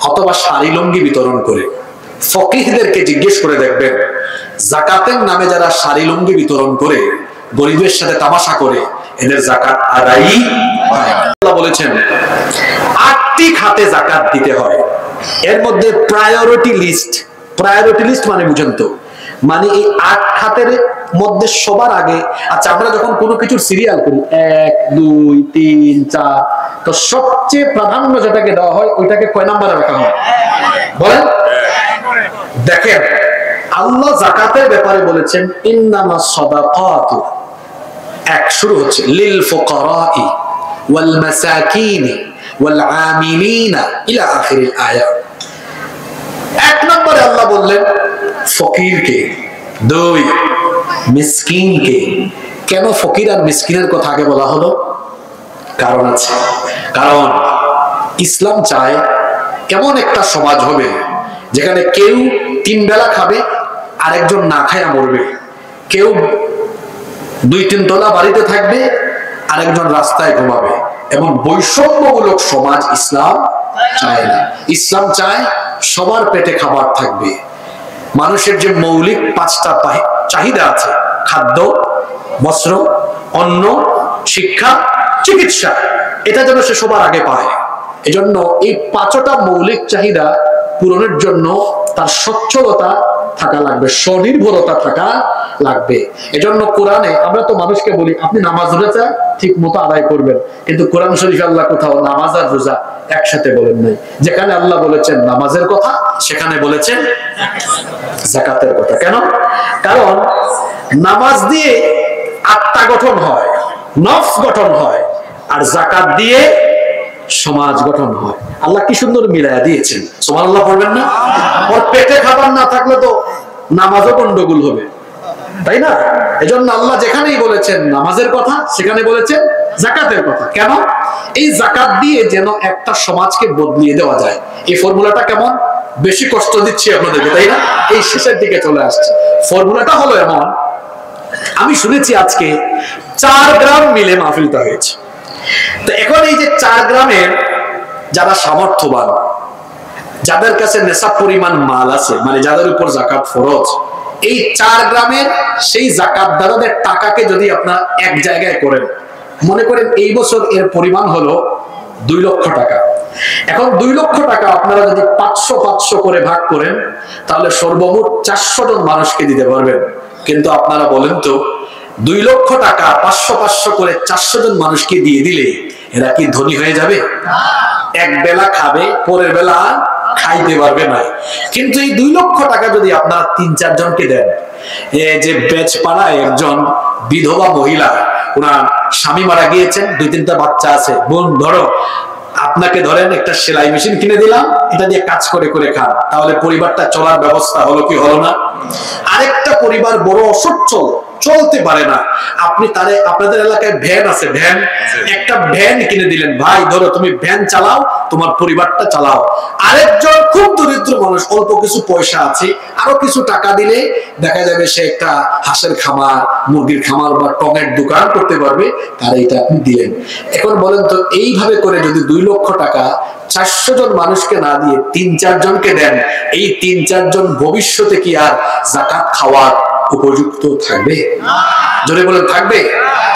অথবা শাড়ি লুঙ্গি বিতরণ করে। ফকিহদেরকে জিজ্ঞেস করে দেখবেন, যাকাতের নামে যারা শাড়ি লুঙ্গি বিতরণ করে, গরিবের সাথে তামাশা করে, এদের যাকাত আদায়ই হয় না। আল্লাহ বলেছেন 8টি খাতে যাকাত দিতে হয়। এর মধ্যে প্রায়োরিটি লিস্ট মানে বুঝেন তো, মানে এই 8 খাতের মধ্যে সবার আগে, আচ্ছা আমরা যখন কোনো কিছুর সিরিয়াল করি 1, 2, 3, 4, তো সবচেয়ে প্রাধান্য যেটাকে দেওয়া হয় ওইটাকে কয় নম্বরে রাখা হয় বলেন? দেখেন, আল্লাহ যাকাতের ব্যাপারে বলেছেন ইন্নামাস সাদাকাতু, শুরু হচ্ছে লিল ফুকারাই ওয়াল মাসাকিন ওয়াল আমিলিনা ইলা আখিরিল আয়াত। 1 নম্বরে আল্লাহ বললেন ফকিরকে, 2 মিসকিনকে। কেন ফকির আর মিসকিনের কথা আগে বলা হলো? কারণ আছে। কারণ ইসলাম চায় এমন একটা সমাজ হবে যেখানে কেউ 3 বেলা খাবে, আরেকজন না খায়া মরবে, কেউ 2-3 তলা বাড়িতে থাকবে, আরেকজন রাস্তায় ঘুমাবে। এমন বৈষম্যমূলক সমাজ ইসলাম চায় না। ইসলাম চায় সবার পেটে খাবার থাকবে। মানুষের যে মৌলিক 5টা চাহিদা আছে, খাদ্য, বস্ত্র, অন্ন, শিক্ষা, চিকিৎসা, এটা যেন সে সবার আগে পায়। এজন্য এই 5টা মৌলিক চাহিদা পূরণের জন্য তার সচ্ছলতা থাকা লাগবে, স্বনির্ভরতা থাকা লাগবে। এজন্য কোরআনে আমরা তো মানুষকে বলি আপনি নামাজ রোজা ঠিক মতো আদায় করবেন, কিন্তু কোরআন শরীফে আল্লাহ কোথাও নামাজ আর রোজা একসাথে বলেন নাই। যেখানে আল্লাহ বলেছেন নামাজের কথা, সেখানে বলেছেন যাকাতের কথা। কেন? কারণ নামাজ দিয়ে আত্মা গঠন হয়, নফস গঠন হয়, আর যাকাত দিয়ে সমাজ গঠন হয়। আল্লাহ কি সুন্দর মিলায়া দিয়েছেন, সুবহানাল্লাহ পড়বেন না? ওর পেটে খাবার না থাকলে তো নামাজও গন্ডগোল হবে, তাই না? এজন্য আল্লাহ যেখানেই বলেছেন নামাজের কথা, সেখানে বলেছেন যাকাতের কথা। কেন? এই যাকাত দিয়ে যেন একটা সমাজকে বদলিয়ে দেওয়া যায়। এই ফর্মুলাটা কেমন? বেশি কষ্ট দিচ্ছি আপনাদেরকে, তাই না? এই শেষের দিকে চলে আসছে। ফর্মুলাটা হলো এমন, আমি শুনেছি আজকে 4 গ্রাম মিলে মাহফিলটা হয়েছে। তো এখন এই যে 4 গ্রামের যারা সামর্থ্যবান, যাদের কাছে নেশাব পরিমাণ মাল আছে, মানে যাদের উপর যাকাত ফরজ, এই 4 গ্রামের সেই যাকাতদারদের টাকাকে যদি আপনারা এক জায়গায় করেন, মনে করেন এই বছর এর পরিমাণ হলো 2 লক্ষ টাকা। এখন 2 লক্ষ টাকা আপনারা যদি 500 করে ভাগ করেন, তাহলে সর্বমোট 400 জন মানুষকে দিতে পারবেন। কিন্তু আপনারা বলেন তো, 2 লক্ষ টাকা 500 করে 400 জন মানুষকে দিয়ে দিলে এরা কি ধনী হয়ে যাবে? এক বেলা খাবে, পরের বেলা খাইতে পারবে না। কিন্তু এই 2 লক্ষ টাকা যদি আপনারা 3-4 জনকে দেন, যে বেচপাড়ায় একজন বিধবা মহিলা, ওনার স্বামী মারা গিয়েছেন, 2-3টা বাচ্চা আছে, বোন ধরো আপনাকে ধরেন একটা সেলাই মেশিন কিনে দিলাম, এটা দিয়ে কাজ করে করে খান, তাহলে পরিবারটা চলার ব্যবস্থা হলো কি হলো না? আরেকটা পরিবার বড় অসচ্ছল, চলতে পারে না, আপনি তারে, আপনাদের এলাকায় ভ্যান আছে, ভ্যান, একটা ভ্যান কিনে দিলেন, ভাই ধরো তুমি ভ্যান চালাও, তোমার পরিবারটা চালাও। আরেকজন খুব দরিদ্র মানুষ, অল্প কিছু পয়সা আছে, আরো কিছু টাকা দিলে দেখা যাবে সে একটা হাঁসের খামার, মুরগির খামার বা টঙের দোকান করতে পারবে, তার এটা আপনি দিলেন। এখন বলেন তো, এইভাবে করে যদি 2 লক্ষ টাকা 400 জন মানুষকে না দিয়ে 3-4 জনকে দেন, এই 3-4 জন ভবিষ্যতে কি আর যাকাত খাওয়ার উপযুক্ত থাকবে? জোরে বলেন থাকবে?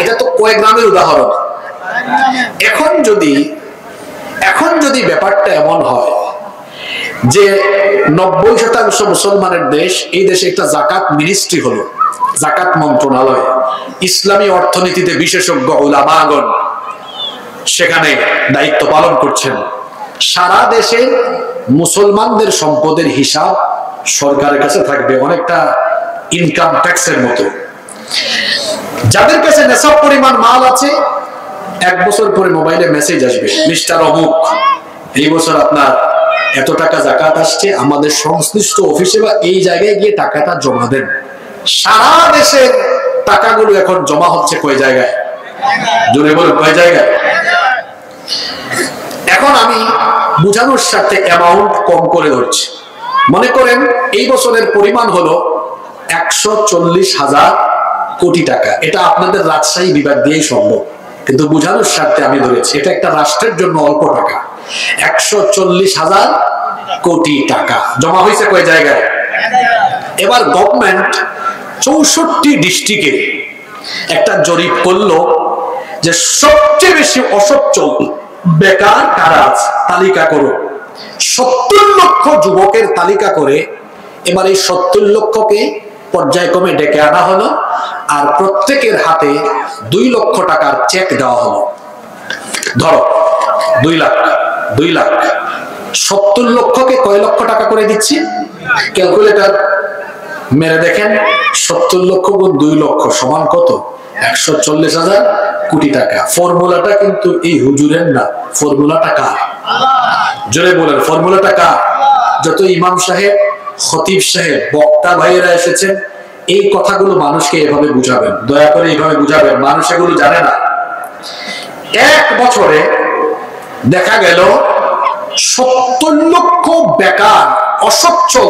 এটা তো কয়েক গ্রামের উদাহরণ। এখন যদি ব্যাপারটা এমন হয় যে 90% মুসলমানের দেশ, এই দেশে একটা যাকাত মিনিস্ট্রি হলো, যাকাত মন্ত্রণালয়, ইসলামী অর্থনীতিতে বিশেষজ্ঞ উলামাগণ সেখানে দায়িত্ব পালন করছেন। সারা দেশে মুসলমানদের সম্পদের হিসাব সরকারের কাছে থাকবে, অনেকটা ইনকাম ট্যাক্সের মতো। যাদের কাছে নেশাব পরিমাণ মাল আছে, 1 বছর পরে মোবাইলে মেসেজ আসবে, মিস্টার অমুক, এই বছর আপনার এত টাকা যাকাত আসছে, আমাদের সংশ্লিষ্ট অফিসে বা এই জায়গায় গিয়ে টাকাটা জমা দেন। সারা দেশের টাকাগুলো এখন জমা হচ্ছে কয় জায়গায়? জোরে বলুন, কয় জায়গায়? এখন আমি বুঝানোর সাথে অ্যামাউন্ট কম করে ধরছি। মনে করেন এই বছরের পরিমাণ হলো 140,000 কোটি টাকা। এটা আপনাদের রাজশাহী বিভাগ দিয়েই সম্ভব, কিন্তু বুঝানোর স্বার্থে আমি ধরেছি, এটা একটা রাষ্ট্রের জন্য অল্প টাকা। 140,000 কোটি টাকা জমা হয়েছে কয় জায়গায়? এবার গভর্নমেন্ট 64 ডিস্ট্রিক্টে একটা জরিপ করলো যে সবচেয়ে বেশি অসচ্ছল বেকার কারা আছে, তালিকা করো। 70 লক্ষ যুবকের তালিকা করে এবার এই 70 লক্ষকে পর্যায়ক্রমে ডেকে আনা হলো, আর প্রত্যেকের হাতে 2 লক্ষ টাকার চেক দেওয়া হলো। ধরো 2 লাখ 70 লক্ষকে কয় লক্ষ টাকা করে দিচ্ছি? ক্যালকুলেটর মেরে দেখেন, 70 লক্ষ গুণ 2 লক্ষ সমান কত? 140,000 কোটি টাকা। ফর্মুলাটা কিন্তু এই হুজুরের না, ফর্মুলাটা কার? জোরে বলেন, ফর্মুলাটা কার? যত ইমাম সাহেব, খতিব সাহেব, বক্তা ভাইয়েরা এসেছেন, এই কথাগুলো মানুষকে এভাবে বুঝাবেন, দয়া করে এইভাবে বুঝাবেন, মানুষ এগুলো জানে না। 1 বছরে দেখা গেল 70 লক্ষ বেকার অসচ্ছল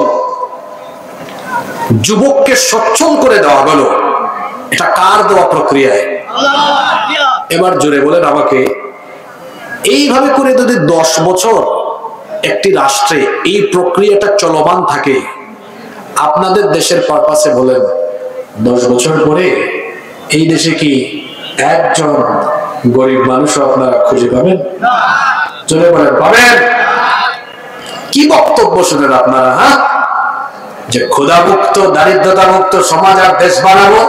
যুবককে সচ্ছল করে দেওয়া হলো, এটা কার দেওয়া প্রক্রিয়ায়? এবার জোরে বলেন আমাকে, এইভাবে করে যদি 10 বছর একটি রাষ্ট্রে এই প্রক্রিয়াটা চলমান থাকে, আপনাদের দেশের পারপাসে বলেন 10 বছর পরে এই দেশে কি একজন গরিব মানুষ আপনারা খুঁজে পাবেন? জোরে বলেন পাবেন? কি বক্তব্য শুনেন আপনারা? হ্যাঁ, যে ক্ষুধামুক্ত দারিদ্রতা মুক্ত সমাজ আর দেশ বানাবো,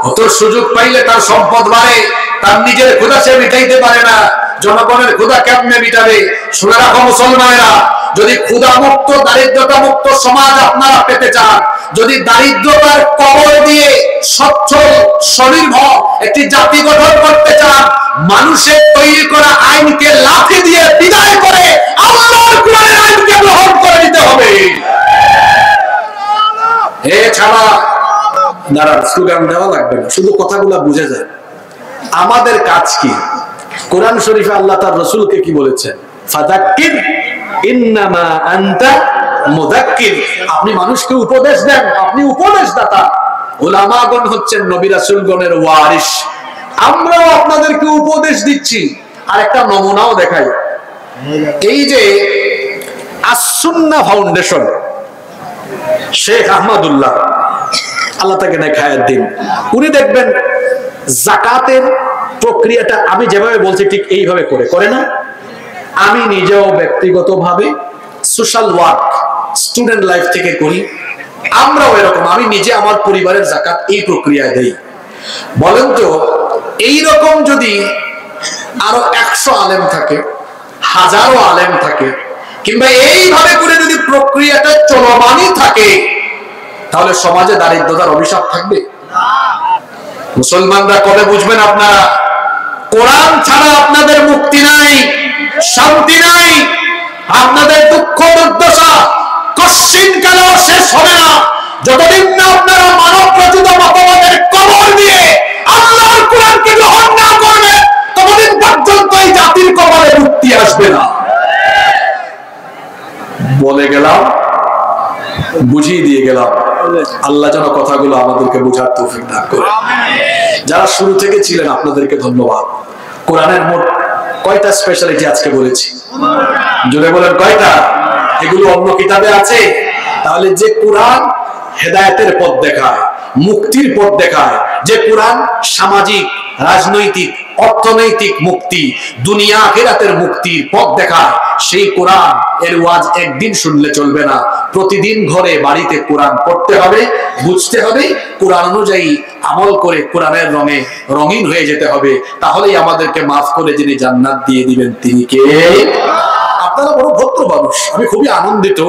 অত সুযোগ পাইলে তার সম্পদ বাড়ে, তার নিজের ক্ষুধা সে মিটাইতে পারে না, জনগণের ক্ষুধা কেমনে মিটাবে? শুনে রাখো মুসলমানেরা, যদি ক্ষুধামুক্ত দারিদ্রতা মুক্ত সমাজ আপনারা পেতে চান, যদি দারিদ্রতার কবর দিয়ে সচ্ছল স্বনির্ভর একটি জাতি গঠন করতে চান, মানুষের তৈরি করা আইনকে লাথি দিয়ে বিদায় করে আল্লাহর কোরআনের আইনকে গ্রহণ করে নিতে হবে। এছাড়া দাঁড়ান, স্লোগান দেওয়া লাগবে না, শুধু কথাগুলো বুঝে যায়। আমাদের কাজ কি? কোরআন শরীফে আল্লাহ তার রাসূলকে কি বলেছেন? ফাযাক্কির ইন্নামা আনতা মুযাক্কির। আপনি মানুষকে উপদেশ দেন, আপনি উপদেশদাতা। উলামাগণ হচ্ছেন নবী রাসূলগণের ওয়ারিস। আমরাও আপনাদেরকে উপদেশ দিচ্ছি। আর একটা নমুনাও দেখাই, এই যে আস-সুন্নাহ ফাউন্ডেশন, শেখ আহমদুল্লাহ, আল্লাহ তাকে নেখায়াত দিন, উনি দেখবেন যাকাতের প্রক্রিয়াটা আমি যেভাবে বলছি ঠিক এইভাবে করে না। আমি নিজেও ব্যক্তিগতভাবে সোশ্যাল ওয়ার্ক স্টুডেন্ট লাইফ থেকে করি, আমরাও এরকম, আমি নিজে আমার পরিবারের যাকাত এই প্রক্রিয়ায় দেই। বলেন তো, এইরকম যদি আরো 100 আলেম থাকে, হাজারো আলেম থাকে, কিংবা এইভাবে করে যদি প্রক্রিয়াটা চলমানই থাকে, তাহলে সমাজে দারিদ্রতার অভিশাপ থাকবে? মুসলমানরা কবে বুঝবেন আপনারা কোরআন ছাড়া আপনাদের মুক্তি নাই, শান্তি নাই, আপনাদের দুঃখ দুর্দশা কশ্চিন কালেও শেষ হবে না যতদিন না আপনারা মানব রচিত মতবাদের কবর দিয়ে আল্লাহর কোরআনকে গ্রহণ না করবে, ততদিন পর্যন্ত এই জাতির কবরে মুক্তি আসবে না। বলে গেলাম, বুঝিয়ে দিয়ে গেলাম। আল্লাহ যেন কথাগুলো আমাদেরকে বোঝার তৌফিক দান করে। যারা শুরু থেকে ছিলেন আপনাদেরকে ধন্যবাদ। কোরআনের মোট কয়টা স্পেশালিটি আজকে বলেছি? জোরে বলেন কয়টা? এগুলো অন্য কিতাবে আছে? তাহলে যে কোরআন হেদায়েতের পথ দেখায়, মুক্তির পথ দেখায়, যে কোরআন সামাজিক, রাজনৈতিক, অর্থনৈতিক মুক্তি, দুনিয়া আখিরাতের মুক্তির পথ দেখায়, সেই কোরআন এর ওয়াজ একদিন শুনলে চলবে না, প্রতিদিন ঘরে বাড়িতে কোরআন পড়তে হবে, বুঝতে হবে, কোরআন অনুযায়ী আমল করে কোরআনের রঙে রঙিন হয়ে যেতে হবে। তাহলেই আমাদেরকে মাফ করে যিনি জান্নাত দিয়ে দিবেন তিনি কে? আপনারা বড় ভদ্র মানুষ, আমি খুবই আনন্দিত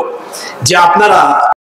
যে আপনারা